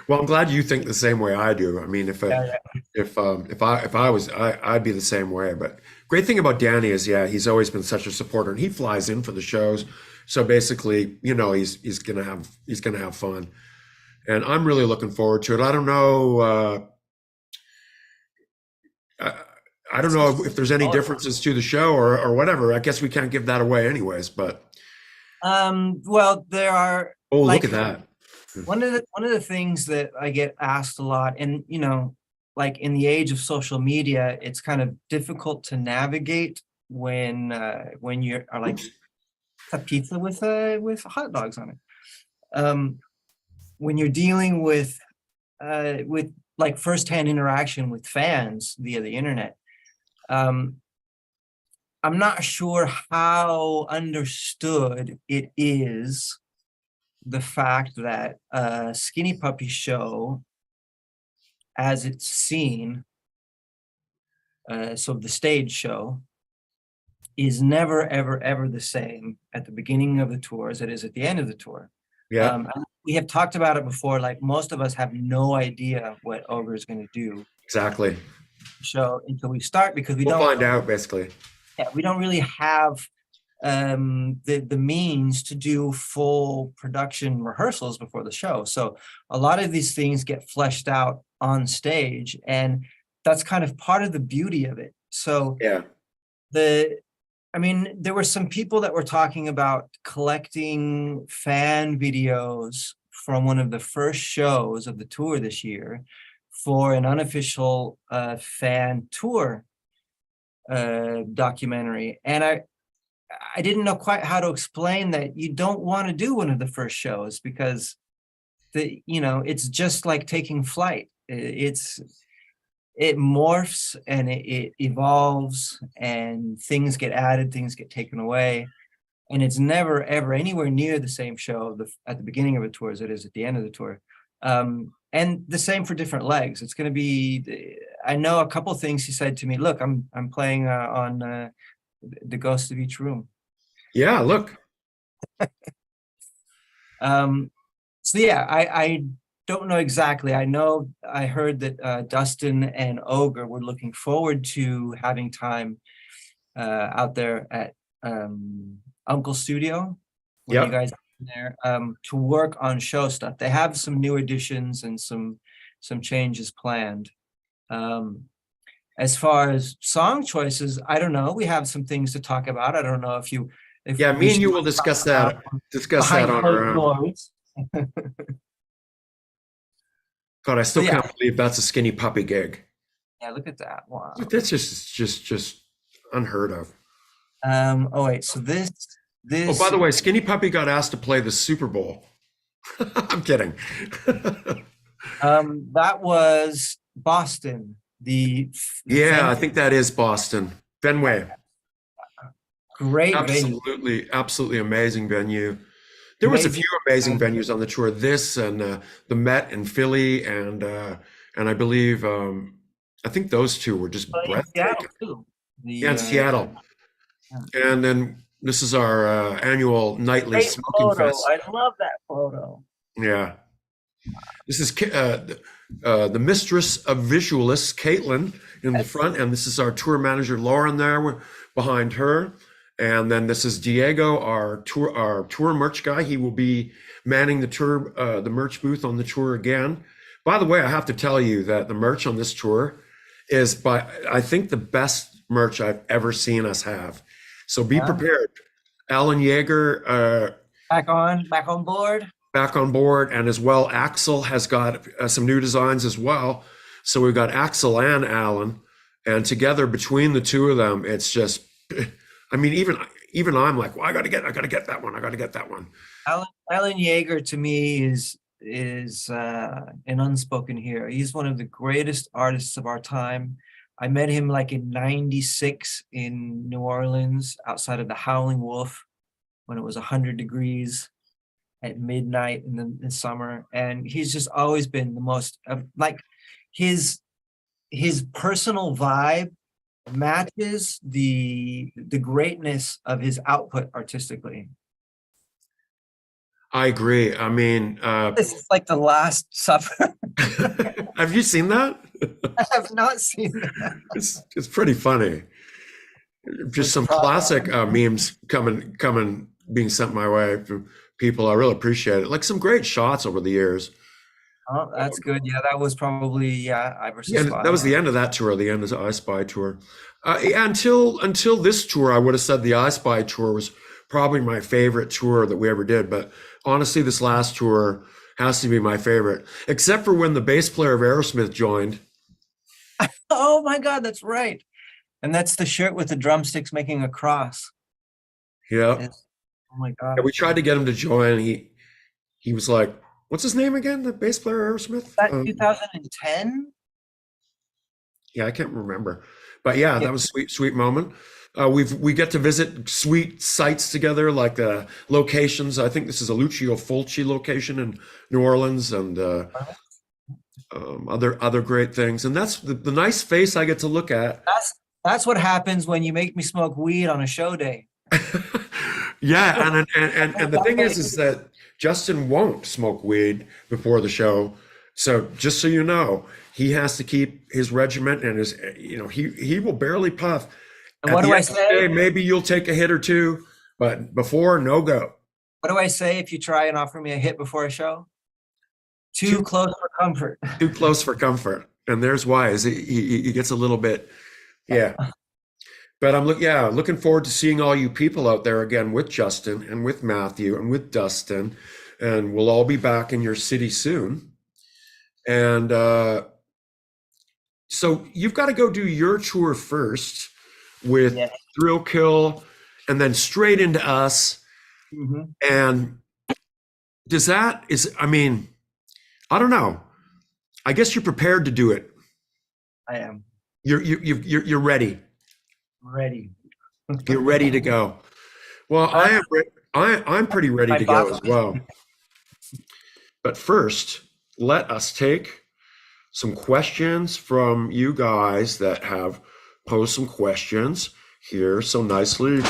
well, I'm glad you think the same way I do. I mean, if I was, I'd be the same way. But great thing about Danny is, yeah, he's always been such a supporter, and he flies in for the shows. So basically, you know, he's gonna have fun, and I'm really looking forward to it. I don't know. I don't know if there's any differences to the show or whatever. I guess we can't give that away anyways. But Well, there are. oh, like, look at that. One of the things that I get asked a lot, and you know, like in the age of social media, it's kind of difficult to navigate when you are like a pizza with hot dogs on it. When you're dealing with like firsthand interaction with fans via the internet, I'm not sure how understood it is, the fact that a Skinny Puppy show, as it's seen, so the stage show, is never, ever, ever the same at the beginning of the tour as it is at the end of the tour. Yeah, We have talked about it before, like most of us have no idea what Ogre is going to do exactly. show until we start, because We'll find out basically. yeah, we don't really have the means to do full production rehearsals before the show. So a lot of these things get fleshed out on stage, and that's kind of part of the beauty of it. So Yeah. I mean, there were some people that were talking about collecting fan videos from one of the first shows of the tour this year for an unofficial fan tour documentary. And I didn't know quite how to explain that you don't want to do one of the first shows because it's just like taking flight. It morphs and it evolves and things get added, things get taken away. And it's never, ever anywhere near the same show at the beginning of a tour as it is at the end of the tour. And the same for different legs. It's going to be, I know a couple of things he said to me, look, I'm playing on The Ghost of Each Room. Yeah, look. So yeah, I don't know exactly. I heard that Dustin and Ogre were looking forward to having time out there at Uncle Studio when you guys are there to work on show stuff. They have some new additions and some changes planned. As far as song choices, I don't know. We have some things to talk about. I don't know if me and you will discuss that on our own. God, I still can't believe that's a Skinny Puppy gig. Yeah, look at that. Wow. That's just unheard of. Oh wait, so this Oh, by the way, Skinny Puppy got asked to play the Super Bowl. I'm kidding. That was Boston. I think that is Boston. Fenway. Great venue. Absolutely amazing venue. There was a few amazing venues on the tour. This and the Met in Philly, and I believe I think those two were just breathtaking. In Seattle. And then this is our annual nightly smoking fest. I love that photo. Yeah. This is the mistress of visualists, Caitlin, in the front, and this is our tour manager, Lauren, there behind her. And then this is Diego, our tour merch guy. He will be manning the merch booth on the tour again. By the way, I have to tell you that the merch on this tour is I think the best merch I've ever seen us have. So be prepared. Alan Yeager, back on board, and as well, Axel has got some new designs as well. So we've got Axel and Alan, and together between the two of them, it's just. I mean, even I'm like, well, I gotta get that one. I gotta get that one. Alan Yeager to me is an unspoken hero. He's one of the greatest artists of our time. I met him like in '96 in New Orleans outside of the Howling Wolf when it was 100 degrees at midnight in the summer. And he's just always been the most like his personal vibe matches the greatness of his output artistically. I agree. I mean, this is like The Last Supper. Have you seen that? I have not seen that. It's pretty funny. Just some classic memes coming being sent my way from people. I really appreciate it. Like some great shots over the years. Oh, that's good. Yeah, that was probably I versus Spy. That was the end of that tour, the end of the I Spy tour. Until this tour, I would have said the I Spy tour was probably my favorite tour that we ever did. But honestly, this last tour has to be my favorite, except for when the bass player of Aerosmith joined. Oh my God, that's right. And that's the shirt with the drumsticks making a cross. Yeah. Oh my God. Yeah, we tried to get him to join. He was like, what's his name again? The bass player of Aerosmith? That 2010? Yeah, I can't remember. But yeah, that was a sweet moment. We get to visit sweet sites together, like locations. I think this is a Lucio Fulci location in New Orleans, and other great things. And that's the nice face I get to look at. That's what happens when you make me smoke weed on a show day. Yeah, and the thing is that Justin won't smoke weed before the show. So just so you know, he has to keep his regiment, and he will barely puff. And what do I say? Maybe you'll take a hit or two, but before, no go. What do I say if you try and offer me a hit before a show? Too close for comfort. Too close for comfort. And there's why. Is he gets a little bit, yeah. But looking forward to seeing all you people out there again with Justin and with Matthew and with Dustin, and we'll all be back in your city soon. And so you've got to go do your tour first with Yes. Thrill Kill, and then straight into us. Mhm. And I mean, I don't know. I guess you're prepared to do it. I am You're ready. ready. You're ready to go. Well, I'm pretty ready My to go box- as well. But first, let us take some questions from you guys that have posed some questions here so nicely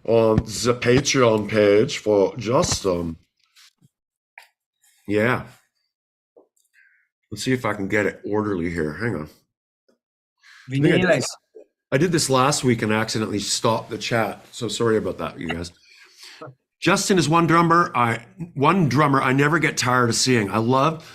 on the Patreon page for Justin. Yeah. Let's see if I can get it orderly here. Hang on. Viniles. I did this last week and accidentally stopped the chat. So sorry about that, you guys. Justin is one drummer I never get tired of seeing. I love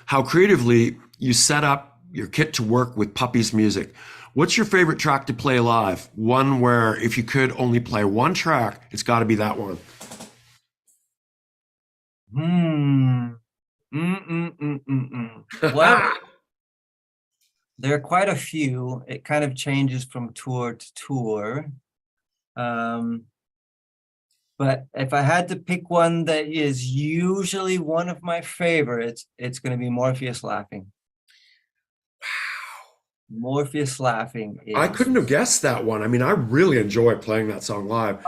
how creatively you set up your kit to work with Puppy's music. What's your favorite track to play live? One where if you could only play one track, it's got to be that one. Well, there are quite a few. It kind of changes from tour to tour. But if I had to pick one that is usually one of my favorites, it's going to be Morpheus Laughing. Morpheus Laughing I is couldn't have guessed that one. I mean, I really enjoy playing that song live.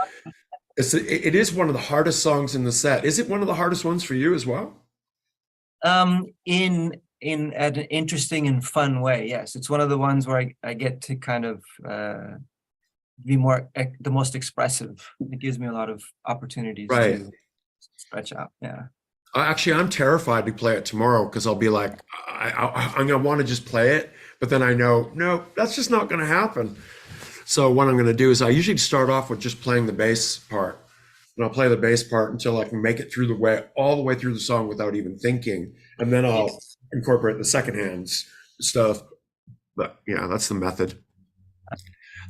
It is one of the hardest songs in the set. Is it one of the hardest ones for you as well? in an interesting and fun way. Yes, it's one of the ones where I get to kind of be the most expressive. It gives me a lot of opportunities Right. to stretch out. Yeah. I'm terrified to play it tomorrow because I'll be like, I'm gonna want to just play it, but then I know, no, that's just not gonna happen. So what I'm gonna do is I usually start off with just playing the bass part, and I'll play the bass part until I can make it all the way through the song without even thinking, and then I'll incorporate the second hands stuff. But yeah, that's the method.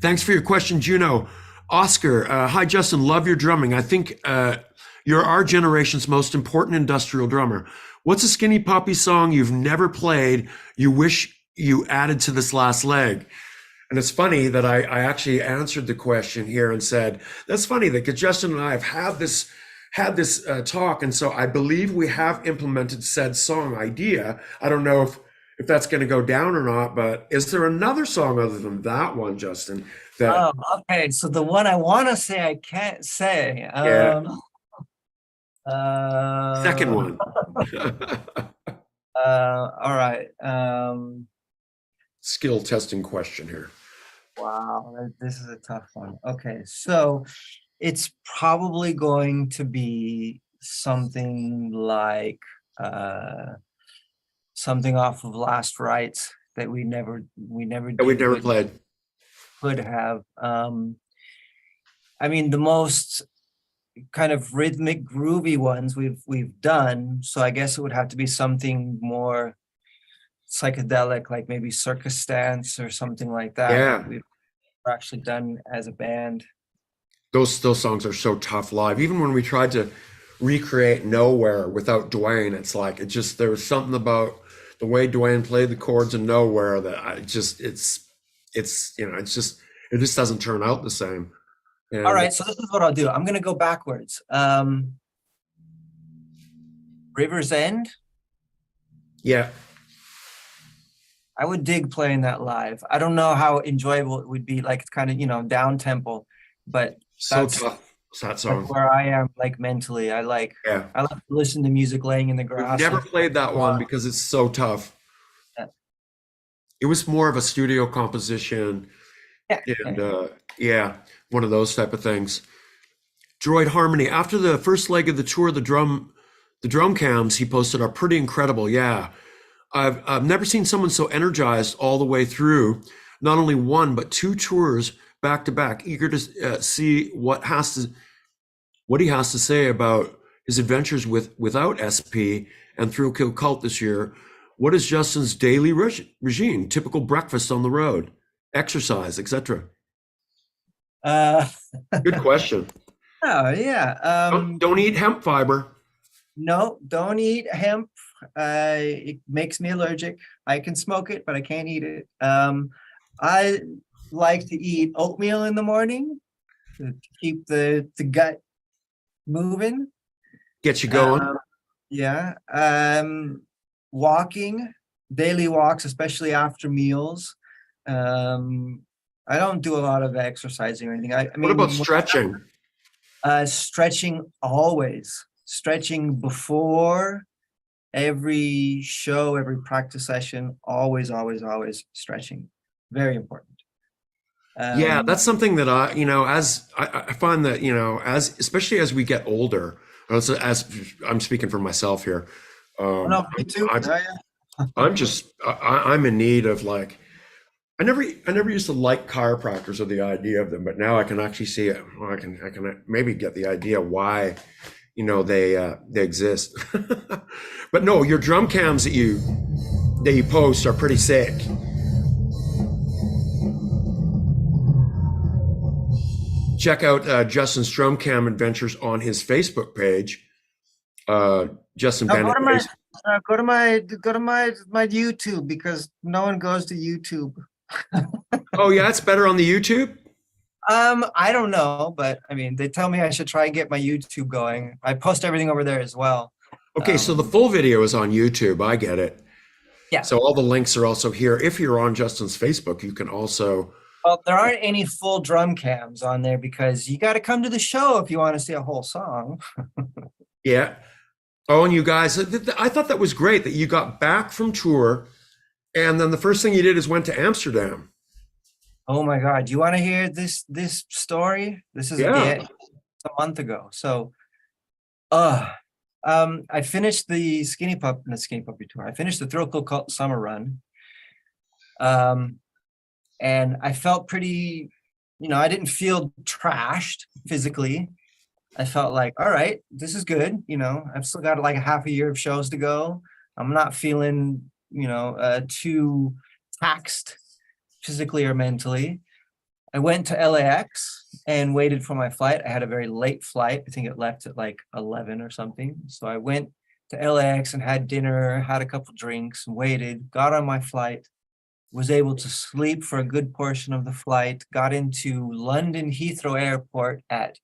Thanks for your question, Juno. Oscar, hi Justin, love your drumming. I think you're our generation's most important industrial drummer. What's a Skinny Puppy song you've never played you wish you added to this last leg? And it's funny that I actually answered the question here and said, that's funny that Justin and I have had this talk, and so I believe we have implemented said song idea. I don't know if that's going to go down or not, but is there another song other than that one, Justin? Oh, okay. So the one I want to say I can't say. Yeah. Second one. All right. Skill testing question here. Wow, this is a tough one. Okay, so it's probably going to be something like something off of Last Rites that we never That we did, never but played. could have. I mean, the most kind of rhythmic, groovy ones we've done. So I guess it would have to be something more psychedelic, like maybe Circus Stance or something like that. Yeah. That we've actually done as a band. Those songs are so tough live. Even when we tried to recreate Nowhere without Dwayne, it's like there was something about the way Dwayne played the chords in Nowhere that it just doesn't turn out the same. And all right, so this is what I'll do. I'm gonna go backwards. River's End. Yeah. I would dig playing that live. I don't know how enjoyable it would be, like it's kind of, down tempo, but So that's tough. That song. that's where I am, like mentally. I like Yeah. to listen to music laying in the We've grass. never played that one because it's so tough. Yeah. It was more of a studio composition. Yeah. And one of those type of things. Droid Harmony. After the first leg of the tour, the drum cams he posted are pretty incredible. Yeah. I've never seen someone so energized all the way through, not only one, but two tours back to back, eager to see what he has to say about his adventures without SP and Thrill Kill Cult this year. What is Justin's daily regime? Typical breakfast on the road, exercise, etc. Uh, Good question. oh yeah. Don't eat hemp fiber. No, don't eat hemp. It makes me allergic. I can smoke it, but I can't eat it. I like to eat oatmeal in the morning to keep the gut moving. Get you going. Yeah. Walking, daily walks, especially after meals. Um, I don't do a lot of exercising or anything. I What about mean, stretching? stretching always. Stretching before every show, every practice session, always, always, always stretching. Very important. Yeah, Um, that's something that as I find that, as especially as we get older, as I'm speaking for myself here, oh, no, me too. I'm Yeah, yeah. I'm in need of like I never used to like chiropractors or the idea of them, but now I can actually see it. Well, I can maybe get the idea why they exist. But no, your drum cams that you post are pretty sick. Check out Justin's drum cam adventures on his Facebook page. Justin Now Bennett. go to my YouTube, because no one goes to YouTube. Oh yeah, it's better on the YouTube. I don't know, but I mean, they tell me I should try and get my YouTube going. I post everything over there as well. Okay, so the full video is on YouTube. I get it. Yeah. So all the links are also here. If you're on Justin's Facebook, you can also. Well, there aren't any full drum cams on there because you got to come to the show if you want to see a whole song. Yeah. Oh, and you guys, I thought that was great that you got back from tour, and then the first thing you did is went to Amsterdam. Oh my God. Do you want to hear this story? This is Yeah. a month ago. So I finished the Skinny Puppy tour. I finished the Thrill Cult summer run. And I felt pretty, I didn't feel trashed physically. I felt like, all right, this is good. I've still got like a half a year of shows to go. I'm not feeling, too taxed physically or mentally. I went to LAX and waited for my flight. I had a very late flight. I think it left at like 11 or something. So I went to LAX and had dinner, had a couple drinks, and waited, got on my flight, was able to sleep for a good portion of the flight, got into London Heathrow Airport at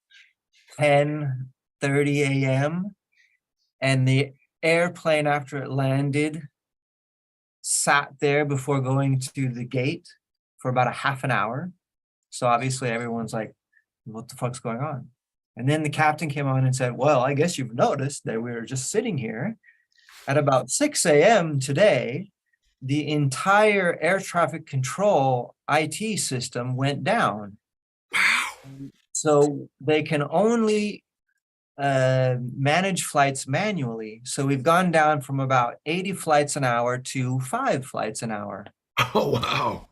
10:30 a.m. And the airplane, after it landed, sat there before going to the gate for about a half an hour. So obviously everyone's like, what the fuck's going on? And then the captain came on and said, well, I guess you've noticed that we were just sitting here at about 6 a.m. today. The entire air traffic control IT system went down. So they can only manage flights manually. So we've gone down from about 80 flights an hour to 5 flights an hour. Oh wow.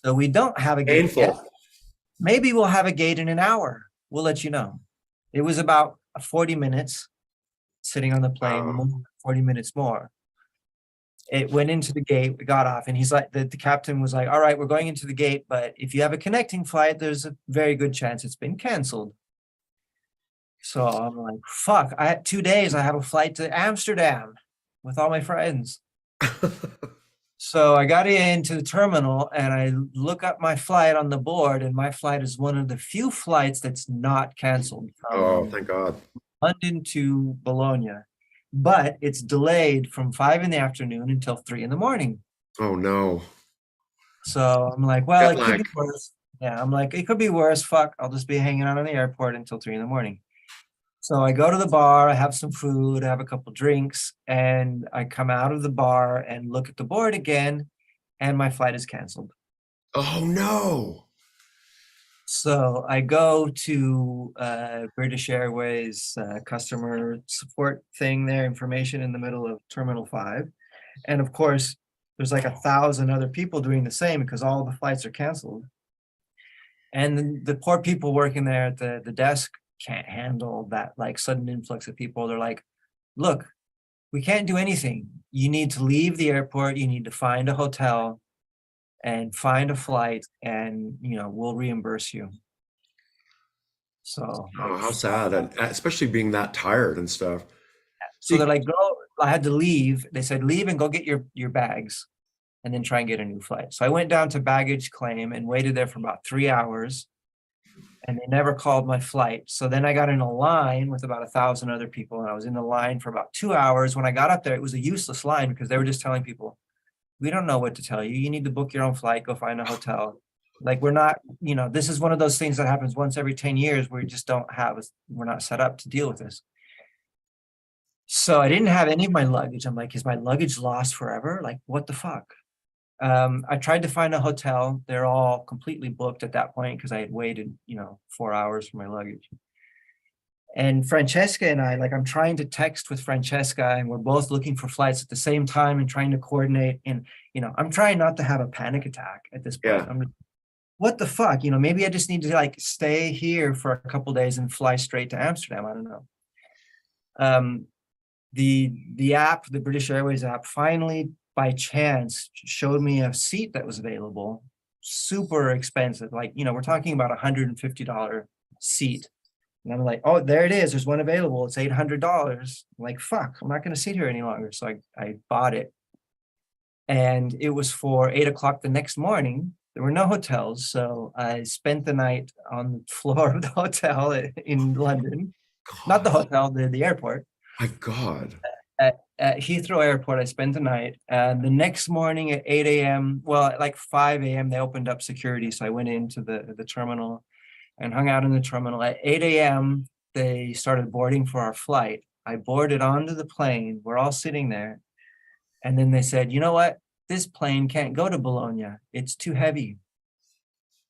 So we don't have a gate Painful. yet. Maybe we'll have a gate in an hour. We'll let you know. It was about 40 minutes sitting on the plane, 40 minutes more. It went into the gate, we got off, and he's like, the captain was like, all right, we're going into the gate, but if you have a connecting flight, there's a very good chance it's been canceled. So I'm like, fuck, 2 days, I have a flight to Amsterdam with all my friends. So I got into the terminal and I look up my flight on the board, and my flight is one of the few flights that's not canceled Oh, from thank God. London to Bologna, but it's delayed from 5 in the afternoon until 3 in the morning. Oh no. So I'm like, well, Jet it could lag. be worse. Yeah, I'm like, it could be worse. Fuck, I'll just be hanging out on the airport until 3 in the morning. So I go to the bar, I have some food, I have a couple drinks, and I come out of the bar and look at the board again, and my flight is canceled. Oh no. So I go to British Airways customer support thing there, information in the middle of Terminal 5. And of course, there's like 1,000 other people doing the same because all the flights are canceled. And the poor people working there at the desk can't handle that like sudden influx of people. They're like, look, we can't do anything. You need to leave the airport. You need to find a hotel and find a flight, and we'll reimburse you. So Oh, like, how sad, and especially being that tired and stuff. so they're See, like, go. I had to leave. They said, leave and go get your bags, and then try and get a new flight. So I went down to baggage claim and waited there for about 3 hours, and they never called my flight. So then I got in a line with about 1,000 other people, and I was in the line for about 2 hours. When I got up there, it was a useless line because they were just telling people, we don't know what to tell you. You need to book your own flight, go find a hotel. Like, we're not, this is one of those things that happens once every 10 years where we just don't have, we're not set up to deal with this. So I didn't have any of my luggage. I'm like, is my luggage lost forever? Like, what the fuck? I tried to find a hotel. They're all completely booked at that point because I had waited, 4 hours for my luggage. And Francesca and I, like, I'm trying to text with Francesca, and we're both looking for flights at the same time and trying to coordinate. And, I'm trying not to have a panic attack at this point. yeah. I'm like, what the fuck? Maybe I just need to like stay here for a couple days and fly straight to Amsterdam. I don't know. The app, the British Airways app, finally by chance showed me a seat that was available, super expensive. Like, we're talking about $150 seat. And I'm like, oh, there it is. There's one available. It's $800. I'm like, fuck, I'm not going to sit here any longer. So I bought it. And it was for 8 o'clock the next morning. There were no hotels. So I spent the night on the floor of the hotel in London. Not the hotel, the airport. My God. At Heathrow Airport, I spent the night. And the next morning at 8 a.m., well, at like 5 a.m., they opened up security. So I went into the terminal and hung out in the terminal. At 8 a.m., they started boarding for our flight. I boarded onto the plane. We're all sitting there. And then they said, you know what? This plane can't go to Bologna. It's too heavy.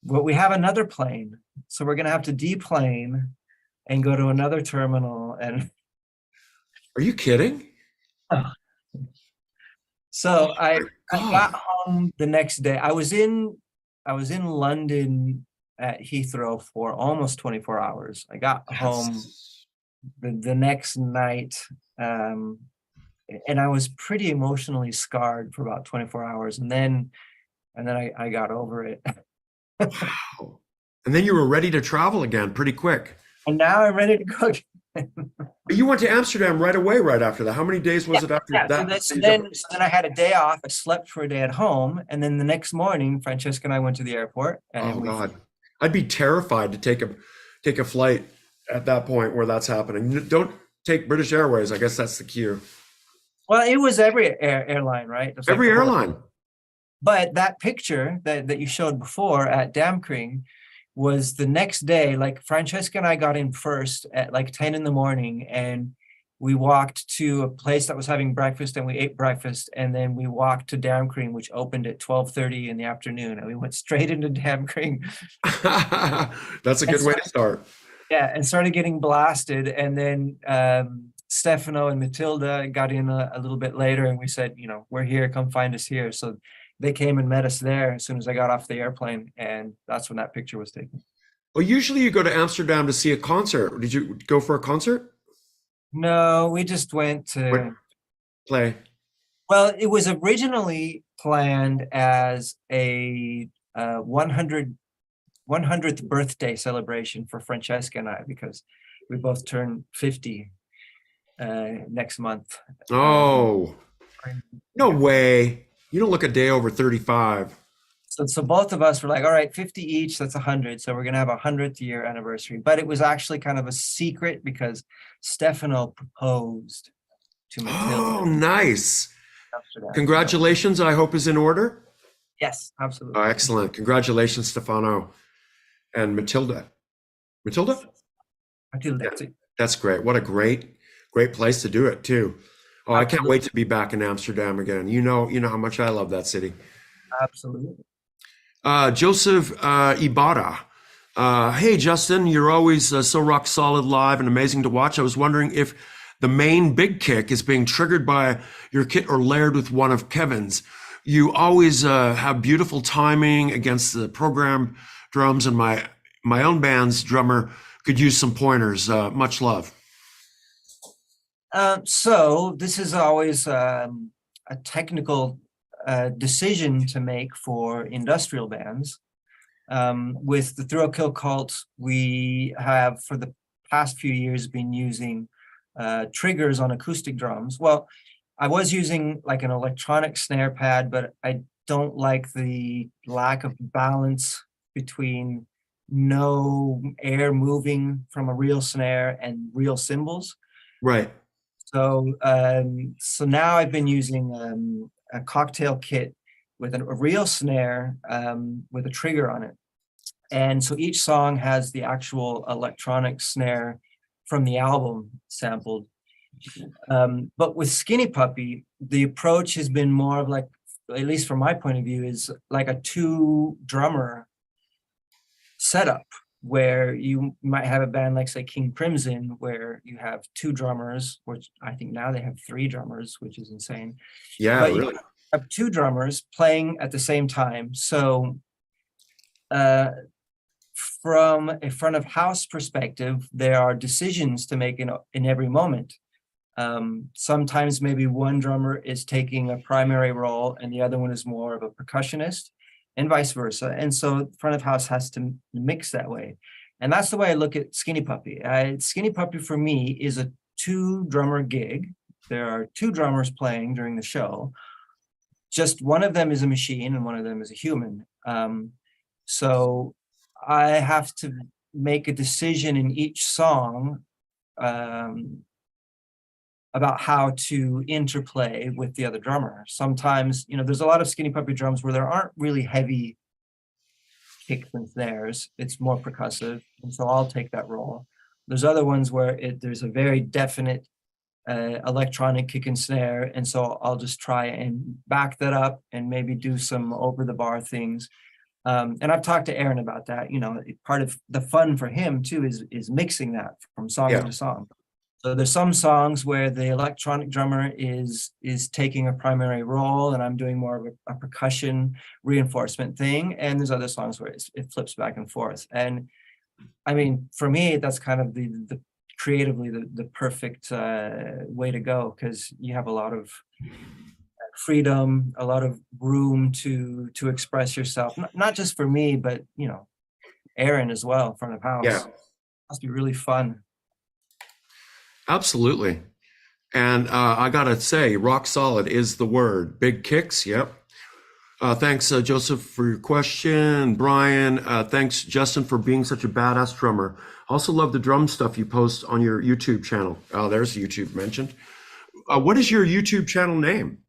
But we have another plane. So we're going to have to deplane and go to another terminal. And Are you kidding? so I God. got home the next day. I was in London at Heathrow for almost 24 hours. I got home the next night, and I was pretty emotionally scarred for about 24 hours, and then I got over it. Wow. And then you were ready to travel again pretty quick. And now I'm ready to go. But you went to Amsterdam right away, right after that. How many days was it after that? So then I had a day off. I slept for a day at home, and then the next morning, Francesca and I went to the airport. And Oh God, I'd be terrified to take a flight at that point where that's happening. Don't take British Airways. I guess that's the cue. Well, it was every airline, right? It was Every like airline. But that picture that you showed before at Damkring was the next day. Like, Francesca and I got in first at like 10 in the morning, and we walked to a place that was having breakfast, and we ate breakfast, and then we walked to Damkring, which opened at 12:30 in the afternoon, and we went straight into Damkring. That's a good way to start. Yeah, and started getting blasted. And then Stefano and Matilda got in a little bit later, and we said, we're here, come find us here. So they came and met us there as soon as I got off the airplane, and that's when that picture was taken. Well, usually you go to Amsterdam to see a concert. Did you go for a concert? No, we just went to Play. Well, it was originally planned as a 100th birthday celebration for Francesca and I, because we both turn 50 next month. Oh, no way. You don't look a day over 35. So both of us were like, all right, 50 each, that's 100. So we're going to have a 100th year anniversary. But it was actually kind of a secret because Stefano proposed to Matilda. Oh, nice. Amsterdam. Congratulations, I hope is in order. Yes, absolutely. Oh, excellent. Congratulations, Stefano and Matilda. Matilda? Matilda, Yeah, that's great. What a great place to do it too. Oh, I can't wait to be back in Amsterdam again. You know how much I love that city. Absolutely. Joseph Ibarra. Hey, Justin, you're always so rock solid live and amazing to watch. I was wondering if the main big kick is being triggered by your kit or layered with one of Kevin's. You always have beautiful timing against the program drums, and my own band's drummer could use some pointers. Much love. So this is always a technical decision to make for industrial bands. With the Thrill Kill Cult, we have for the past few years been using triggers on acoustic drums. Well, I was using like an electronic snare pad, but I don't like the lack of balance between no air moving from a real snare and real cymbals. Right. So now I've been using a cocktail kit with a real snare with a trigger on it. And so each song has the actual electronic snare from the album sampled. But with Skinny Puppy, the approach has been more of like, at least from my point of view, is like a 2-drummer setup, where you might have a band like, say, King Crimson, where you have 2 drummers, which I think now they have 3 drummers, which is insane. Yeah, But really. you have 2 drummers playing at the same time. So from a front of house perspective, there are decisions to make in every moment. Sometimes maybe one drummer is taking a primary role and the other one is more of a percussionist, and vice versa. And so front of house has to mix that way. And that's the way I look at Skinny Puppy. Skinny Puppy for me is a 2-drummer gig. There are 2 drummers playing during the show. Just one of them is a machine and one of them is a human. So I have to make a decision in each song about how to interplay with the other drummer. Sometimes, there's a lot of Skinny Puppy drums where there aren't really heavy kicks and snares. It's more percussive, and so I'll take that role. There's other ones where there's a very definite electronic kick and snare, and so I'll just try and back that up and maybe do some over-the-bar things. And I've talked to Aaron about that. Part of the fun for him too is mixing that from song to song. So there's some songs where the electronic drummer is taking a primary role and I'm doing more of a percussion reinforcement thing. And there's other songs where it flips back and forth. And I mean, for me, that's kind of the creatively the perfect way to go, because you have a lot of freedom, a lot of room to express yourself. Not just for me, but Aaron as well, front of house. Yeah. Must be really fun. Absolutely. And I gotta say, rock solid is the word. Big kicks, yep. Thanks, Joseph, for your question. Brian, thanks, Justin, for being such a badass drummer. Also love the drum stuff you post on your YouTube channel. Oh, there's YouTube mentioned. What is your YouTube channel name?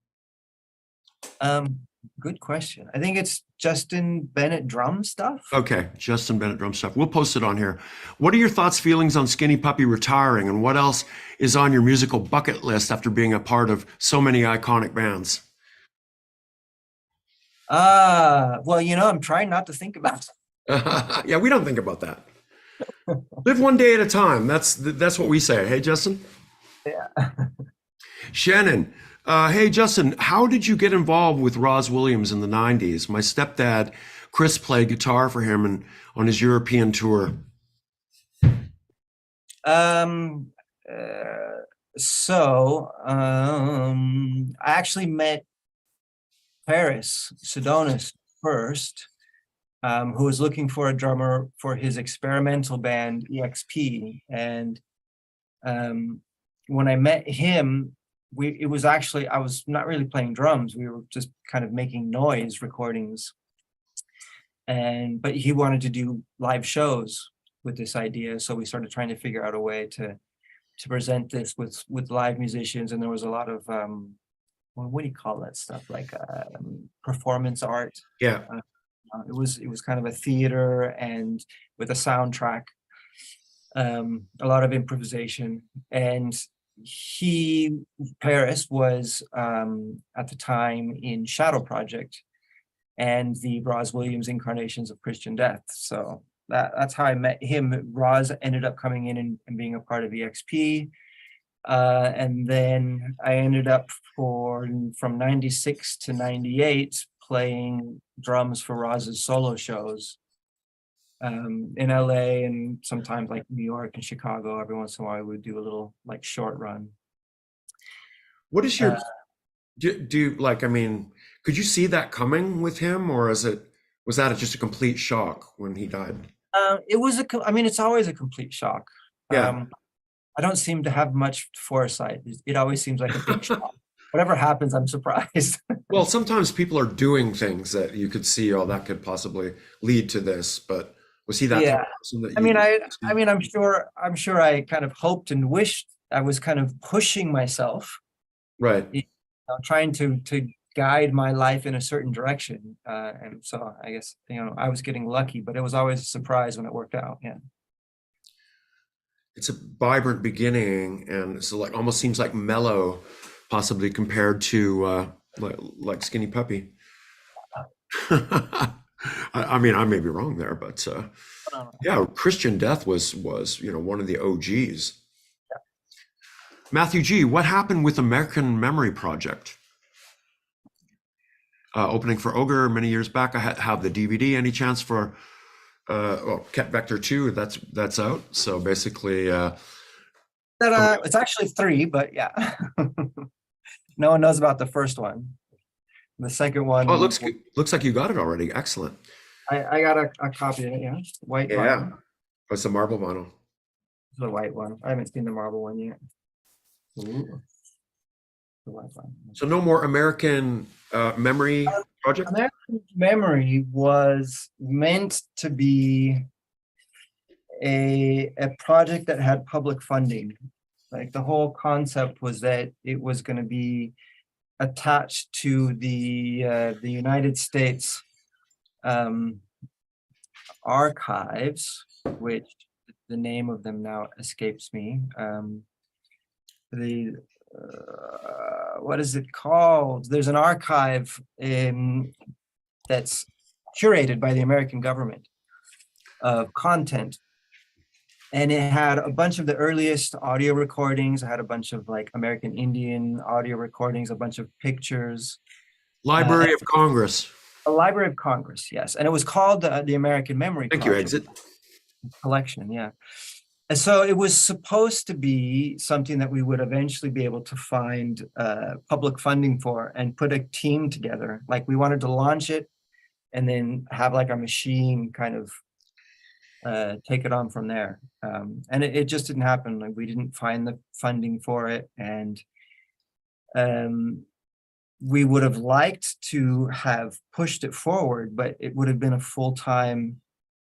Good question. I think it's Justin Bennett Drum Stuff. Okay, Justin Bennett Drum Stuff. We'll post it on here. What are your thoughts, feelings on Skinny Puppy retiring, and what else is on your musical bucket list after being a part of so many iconic bands? Well, I'm trying not to think about it. Yeah, we don't think about that. Live one day at a time. That's what we say. Hey, Justin? Yeah. Shannon, hey, Justin, how did you get involved with Roz Williams in the 90s? My stepdad, Chris, played guitar for him on his European tour. I actually met Paris Sedonis first, who was looking for a drummer for his experimental band EXP. And when I met him, I was not really playing drums. We were just kind of making noise recordings. But he wanted to do live shows with this idea. So we started trying to figure out a way to present this with live musicians. And there was a lot of, what do you call that stuff? Like performance art. Yeah. It was kind of a theater and with a soundtrack, a lot of improvisation. And Paris was at the time in Shadow Project and the Roz Williams incarnations of Christian Death. So that's how I met him. Roz ended up coming in and being a part of EXP. And then I ended up from 96 to 98 playing drums for Roz's solo shows in LA, and sometimes like New York and Chicago. Every once in a while, we would do a little like short run. What is your, I mean, could you see that coming with him, or is it Was that just a complete shock when he died? It was I mean, it's always a complete shock. Yeah. I don't seem to have much foresight. It always seems like a big shock. Whatever happens, I'm surprised. Well, sometimes people are doing things that you could see, oh, that could possibly lead to this, but was he that type Yeah. of person that I mean, you I mean, I'm sure I kind of hoped and wished I was kind of pushing myself, right. trying to guide my life in a certain direction. And so I guess, I was getting lucky, but it was always a surprise when it worked out. Yeah. It's a vibrant beginning, and it's like almost seems like mellow, possibly compared to like Skinny Puppy. I mean, I may be wrong there, but yeah, Christian Death was one of the OGs. Matthew G, what happened with American Memory Project? Opening for Ogre many years back. I have the DVD. Any chance for Ket Vector 2? That's out. So basically, It's actually 3, but yeah. No one knows about the first one. The second one. oh, it looks good. Looks like you got it already. Excellent. I got a copy of it, yeah. White Yeah, vinyl. oh, it's a marble vinyl. The white one. I haven't seen the marble one yet. Ooh. The white one. So no more American Memory Project. American Memory was meant to be a project that had public funding. Like the whole concept was that it was going to be attached to the United States archives, which the name of them now escapes me. What is it called? There's an archive that's curated by the American government of content. And it had a bunch of the earliest audio recordings. It had a bunch of like American Indian audio recordings, a bunch of pictures. Library of Congress. A Library of Congress, yes. And it was called the American Memory Thank you, Project Exit. Collection, yeah. And so it was supposed to be something that we would eventually be able to find public funding for and put a team together. Like we wanted to launch it and then have like a machine kind of take it on from there. And it just didn't happen. Like we didn't find the funding for it. And we would have liked to have pushed it forward, but it would have been a full-time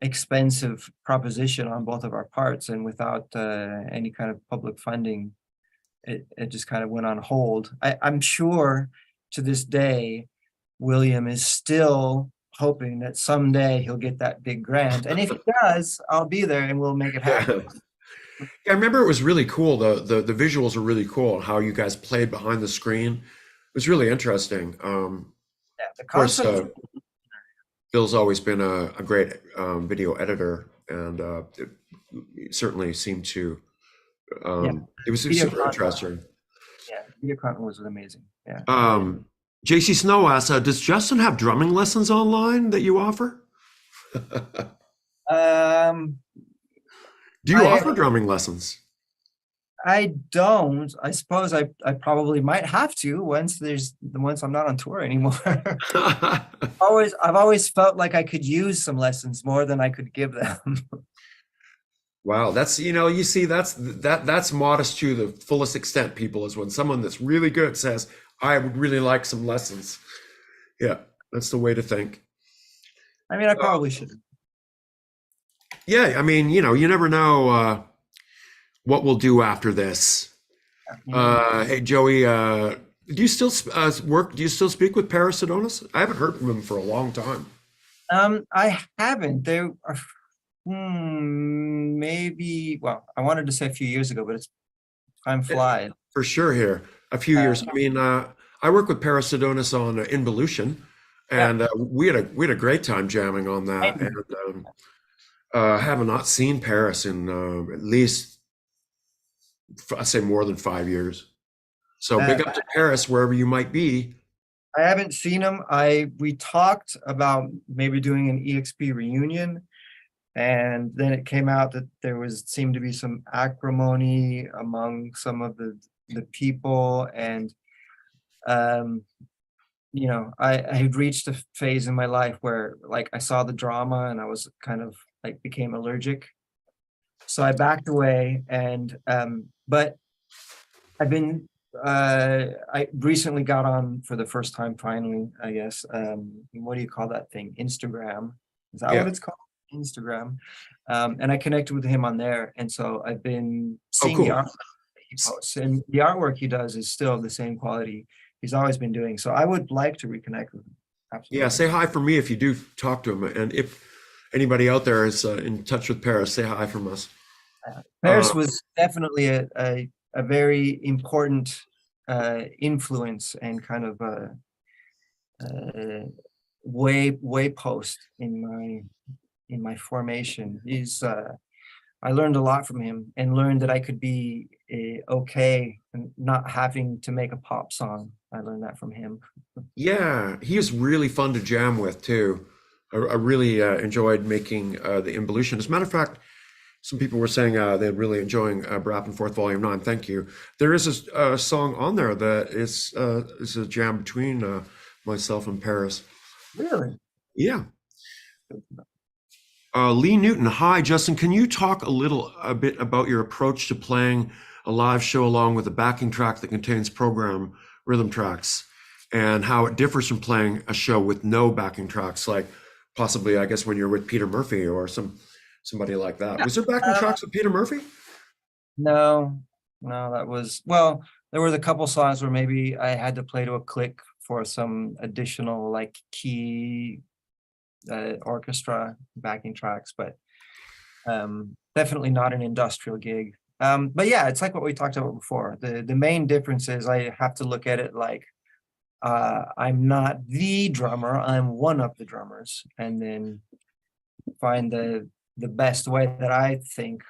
expensive proposition on both of our parts, and without any kind of public funding, it just kind of went on hold. I'm sure to this day, William is still hoping that someday he'll get that big grant, and if he does, I'll be there and we'll make it happen. Yeah, I remember it was really cool. The visuals were really cool. How you guys played behind the screen. It was really interesting. Yeah, the Of course, concept. Bill's always been a great video editor, and it certainly seemed to. It was Video super content. interesting. Yeah, video content was amazing. Yeah. JC Snow asks, does Justin have drumming lessons online that you offer? Do you offer drumming lessons? I don't. I suppose I probably might have to once I'm not on tour anymore. I've always felt like I could use some lessons more than I could give them. Wow, that's you see that's modest to the fullest extent, people, is when someone that's really good says, I would really like some lessons. Yeah, that's the way to think. I mean, I probably should. Yeah, I mean, you never know what we'll do after this. Hey, Joey, do you still work? Do you still speak with Paris Adonis? I haven't heard from him for a long time. I haven't. There are maybe. Well, I wanted to say a few years ago, but time flies. For sure, here a few years. I mean, I work with Paris Adonis on Involution, and we had a great time jamming on that. And have not seen Paris in at least, I'd say, more than 5 years. So big up to Paris, wherever you might be. I haven't seen him. We talked about maybe doing an EXP reunion, and then it came out that there seemed to be some acrimony among some of the people, and I had reached a phase in my life where like I saw the drama and I was kind of like became allergic. So I backed away and but I've been I recently got on for the first time finally, I guess. What do you call that thing? Instagram. Is that what Yeah. it's called? Instagram. And I connected with him on there. And so I've been Oh, seeing the cool. art that he posts. And the artwork he does is still the same quality he's always been doing. So I would like to reconnect with him. Yeah, Absolutely. say hi for me if you do talk to him. And if anybody out there is in touch with Paris, say hi from us. Paris was definitely a very important influence and kind of way post in my formation. I learned a lot from him and learned that I could be okay and not having to make a pop song. I learned that from him. Yeah, he is really fun to jam with too. I really enjoyed making the Involution. As a matter of fact, some people were saying they're really enjoying Brap and Fourth Volume 9. Thank you. There is a song on there that is a jam between myself and Paris. Really? Yeah. Lee Newton, hi, Justin. Can you talk a bit about your approach to playing a live show along with a backing track that contains program rhythm tracks and how it differs from playing a show with no backing tracks, like possibly, I guess, when you're with Peter Murphy or somebody like that. Was there backing tracks with Peter Murphy? No, that was, well, there was a couple songs where maybe I had to play to a click for some additional like key orchestra backing tracks, but definitely not an industrial gig. But yeah, it's like what we talked about before. The main difference is I have to look at it like I'm not the drummer, I'm one of the drummers, and then find the best way that I think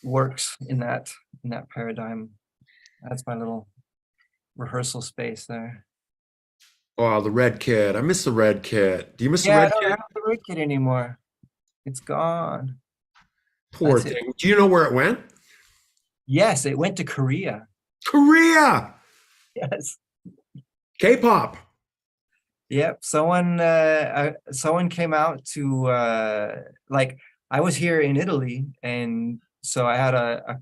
works in that paradigm. That's my little rehearsal space there. Oh, the Red Kid. I miss the Red Kid. Do you miss the Yeah, I Red don't Kid? have the Red Kid anymore. It's gone. Poor That's it. thing. Do you know where it went? Yes, it went to Korea. Korea. Yes. K-pop. Yep. Someone came out to like I was here in Italy, and so I had a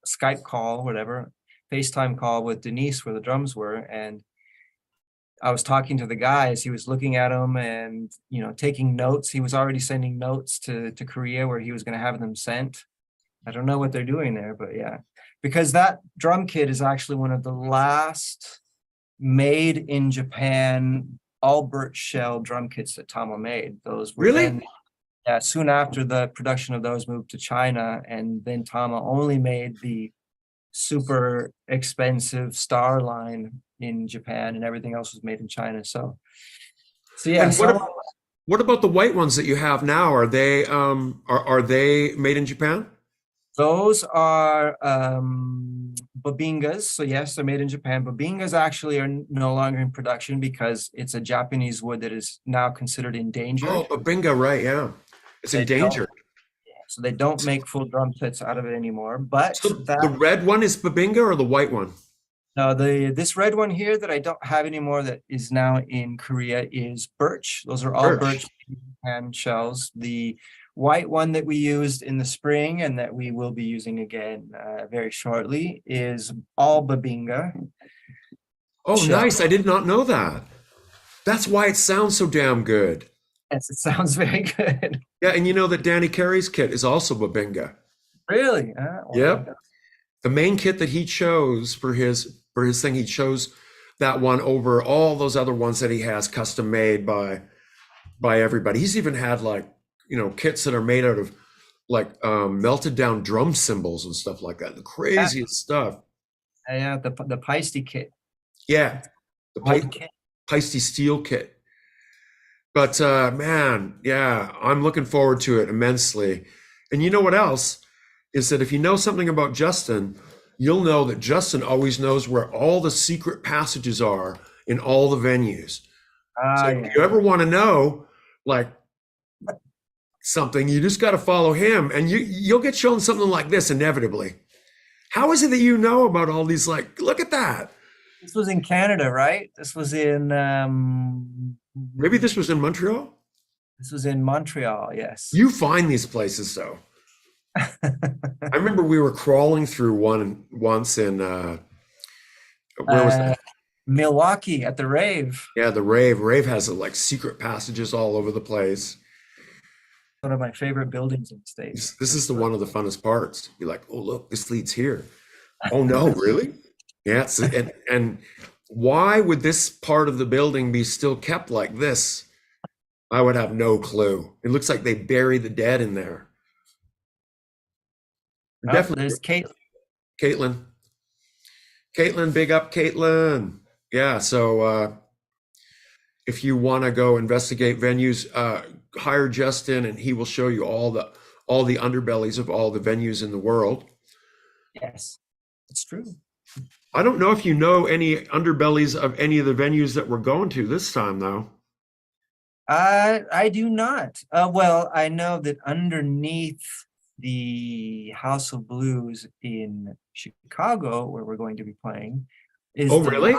Skype call, whatever, FaceTime call with Denise where the drums were, and I was talking to the guys. He was looking at them and taking notes. He was already sending notes to Korea where he was going to have them sent. I don't know what they're doing there, but yeah, because that drum kit is actually one of the last made in Japan all birch shell drum kits that Tama made. Those were Really? then, yeah, soon after the production of those moved to China, and then Tama only made the super expensive Star line in Japan, and everything else was made in China. So yeah, And what about the white ones that you have now? Are they are they made in Japan? those are Babingas. So yes, they're made in Japan. Babingas actually are no longer in production because it's a Japanese wood that is now considered endangered. Oh, Babinga, right? Yeah, it's They don't- endangered. So they don't make full drum sets out of it anymore. But So the red one is Babinga or the white one? no, this red one here that I don't have anymore that is now in Korea is birch. Those are all Birch. birch hand shells. The white one that we used in the spring and that we will be using again very shortly is all Babinga. Oh, Shell. nice. I did not know that. That's why it sounds so damn good. Yes, it sounds very good. Yeah, and you know that Danny Carey's kit is also Babinga. Really? Yep. The main kit that he chose for his thing, he chose that one over all those other ones that he has custom made by everybody. He's even had like, kits that are made out of like melted down drum cymbals and stuff like that. The craziest stuff. Yeah, the Peisty kit. Yeah. The White kit. Peisty steel kit. But man, yeah, I'm looking forward to it immensely. And you know what else? Is that if you know something about Justin, you'll know that Justin always knows where all the secret passages are in all the venues. So Yeah. if you ever want to know, like, something, you just got to follow him, and you'll get shown something like this inevitably. How is it that you know about all these? Like, look at that. This was in Canada, right? Maybe this was in Montreal. This was in Montreal, yes. You find these places though. I remember we were crawling through one once in where was that? Milwaukee at the rave. Yeah, the rave. Rave has like secret passages all over the place. One of my favorite buildings in the States. This is the one of the funnest parts. You're like, oh look, this leads here. Oh no, really? Yeah, and why would this part of the building be still kept like this? I would have no clue. It looks like they bury the dead in there. Oh, Definitely. there's Kate. Caitlin. Caitlin, big up Caitlin. Yeah, so if you want to go investigate venues, hire Justin and he will show you all the underbellies of all the venues in the world. Yes, it's true. I don't know if you know any underbellies of any of the venues that we're going to this time though. I do not. Well, I know that underneath the House of Blues in Chicago, where we're going to be playing, is Oh, really?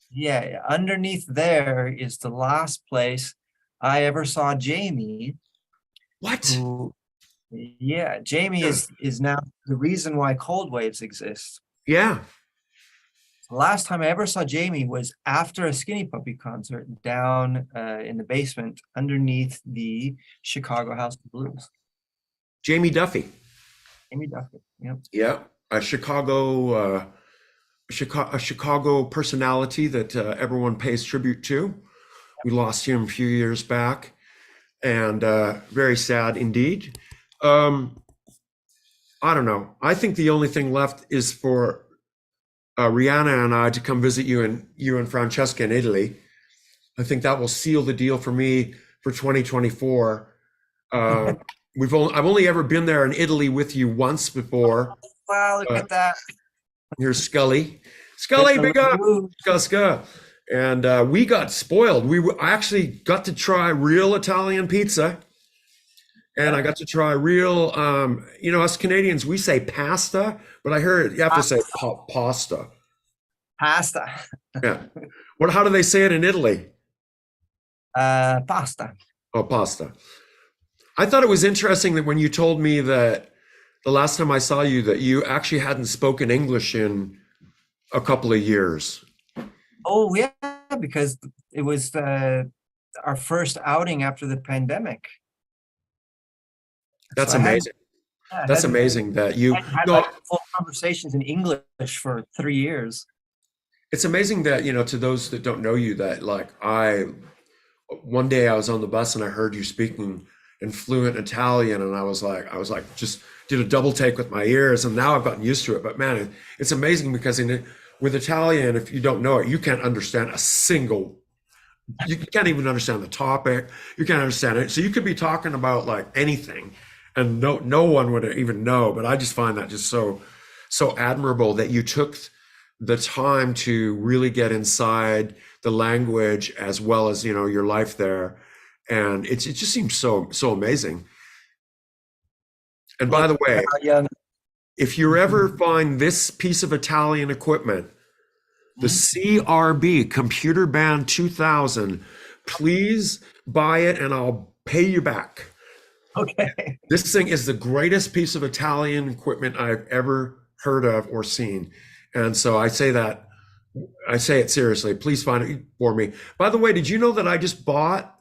Yeah, underneath there is the last place I ever saw Jamie. What? Who, yeah, Jamie is now the reason why Cold Waves exists. Yeah. The last time I ever saw Jamie was after a Skinny Puppy concert down in the basement underneath the Chicago House of Blues. Jamie Duffy. Jamie Duffy. Yep. Yeah. A Chicago personality that everyone pays tribute to. We lost him a few years back, and very sad indeed. I don't know. I think the only thing left is for Rihanna and I to come visit you and Francesca in Italy. I think that will seal the deal for me for 2024. I've only ever been there in Italy with you once before. Wow, look at that. Here's Scully. Scully, big up. Ska. And we got spoiled. I actually got to try real Italian pizza. And I got to try real, us Canadians, we say pasta, but I heard you have to say pasta. Pasta. Yeah. How do they say it in Italy? Pasta. Oh, pasta. I thought it was interesting that when you told me that the last time I saw you, that you actually hadn't spoken English in a couple of years. Oh, yeah, because it was our first outing after the pandemic. That's So amazing. That's amazing that you I had like full conversations in English for 3 years. It's amazing that, to those that don't know you, that like one day I was on the bus and I heard you speaking in fluent Italian, and I was like, just did a double take with my ears, and now I've gotten used to it. But man, it's amazing because with Italian, if you don't know it, you can't understand you can't even understand the topic. You can't understand it. So you could be talking about like anything, and no one would even know. But I just find that just so admirable that you took the time to really get inside the language as well as your life there, and it just seems so amazing. And by the way, if you ever find this piece of Italian equipment, the CRB Computer Band 2000, please buy it and I'll pay you back. Okay. This thing is the greatest piece of Italian equipment I've ever heard of or seen. And so I say it seriously. Please find it for me. By the way, did you know that I just bought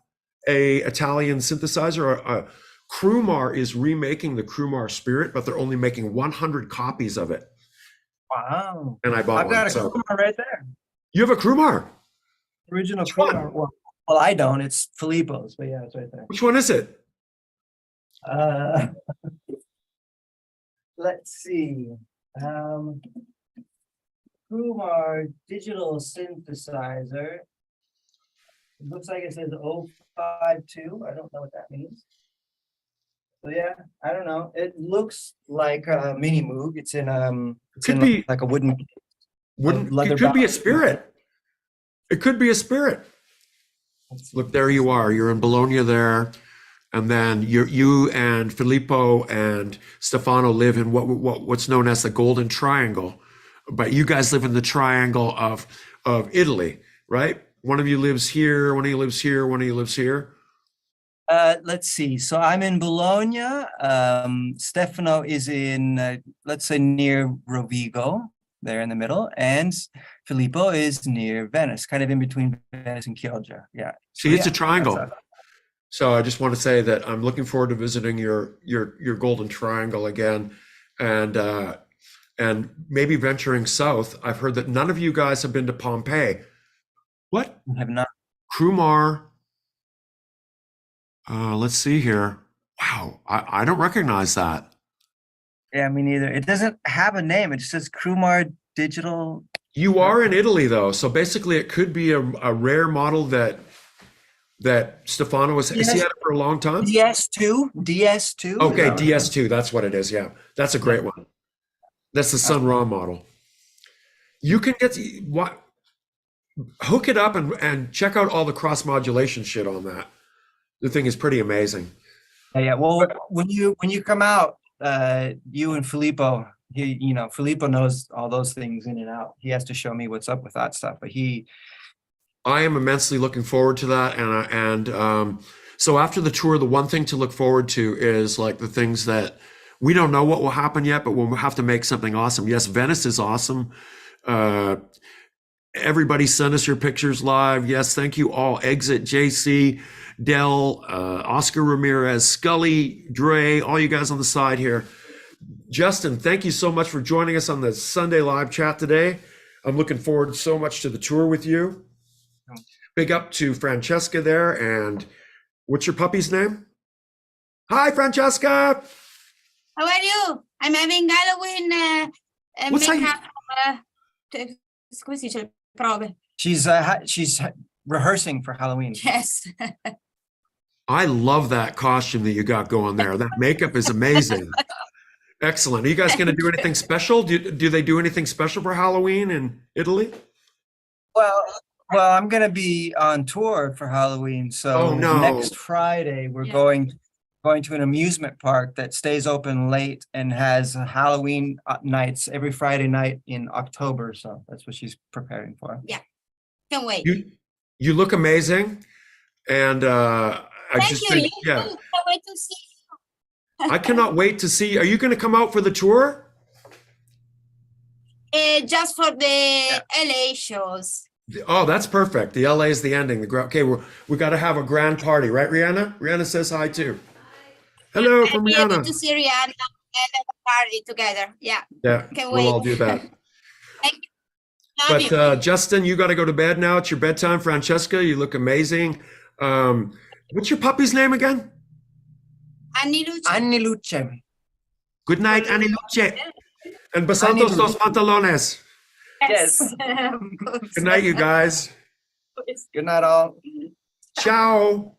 a Italian synthesizer? Crumar is remaking the Crumar Spirit, but they're only making 100 copies of it. Wow. And I bought I've got a Crumar right there. You have a Crumar? Original Crumar. Well, I don't. It's Filippo's, but yeah, it's right there. Which one is it? Let's see. Crumar digital synthesizer. It looks like it says 052. I don't know what that means. So yeah, I don't know. It looks like a mini Moog. It's in like a wooden. It could be a Spirit. It could be a Spirit. Look, there you are. You're in Bologna there, and then you and Filippo and Stefano live in what's known as the Golden Triangle but you guys live in the triangle of Italy, right? One of you lives here, one of you lives here, one of you lives here. Let's see. So I'm in Bologna. Stefano is in, let's say, near Rovigo, there in the middle, and Filippo is near Venice, kind of in between Venice and Chioggia. Yeah. See, it's a that's triangle. us. So I just want to say that I'm looking forward to visiting your golden triangle again, and maybe venturing south. I've heard that none of you guys have been to Pompeii. What? We have not. Krumar. Let's see here. Wow, I don't recognize that. Yeah, me neither. It doesn't have a name. It just says Krumar Digital. You are in Italy though, so basically it could be a rare model that Stefano was. Has he had it for a long time? DS2. Okay, DS2. That's what it is. Yeah, that's a great one. That's the Sun Ra model. You can what? Hook it up and check out all the cross modulation shit on that. The thing is pretty amazing. Yeah. Well, when you come out, you and Filippo, Filippo knows all those things in and out. He has to show me what's up with that stuff, but I am immensely looking forward to that, and so after the tour, the one thing to look forward to is like the things that we don't know what will happen yet, but we'll have to make something awesome. Yes, Venice is awesome. Everybody send us your pictures live. Yes, thank you all. Exit, JC, Dell, Oscar Ramirez, Scully, Dre, all you guys on the side here. Justin, thank you so much for joining us on the Sunday live chat today. I'm looking forward so much to the tour with you. Big up to Francesca there. And what's your puppy's name? Hi, Francesca. How are you? I'm having Halloween What's makeup. Come si dice? Prove. she's rehearsing for Halloween. Yes. I love that costume that you got going there. That makeup is amazing. Excellent. Are you guys going to do anything special? Do they do anything special for Halloween in Italy? Well, I'm gonna be on tour for Halloween. So Oh, no. next Friday we're Yeah. going to an amusement park that stays open late and has Halloween nights every Friday night in October. So that's what she's preparing for. Can't wait. You look amazing, and I Thank just you. think, You yeah, too. Can't wait to see you. I cannot wait to see. Are you going to come out for the tour? Just for the LA shows. Oh, that's perfect. The LA is the ending. Okay, we got to have a grand party, right, Rihanna? Rihanna says hi too. Hello from I'm ready Rihanna. to see Rihanna and have a party together. Yeah. Yeah, Can't we'll wait. all do that. Thank you. Love you. But Justin, you got to go to bed now. It's your bedtime. Francesca, you look amazing. What's your puppy's name again? Annie Luce. Luce. Good night, Annie Luce. And besantos los pantalones. Yes. Good night, you guys. Good night, all. Ciao.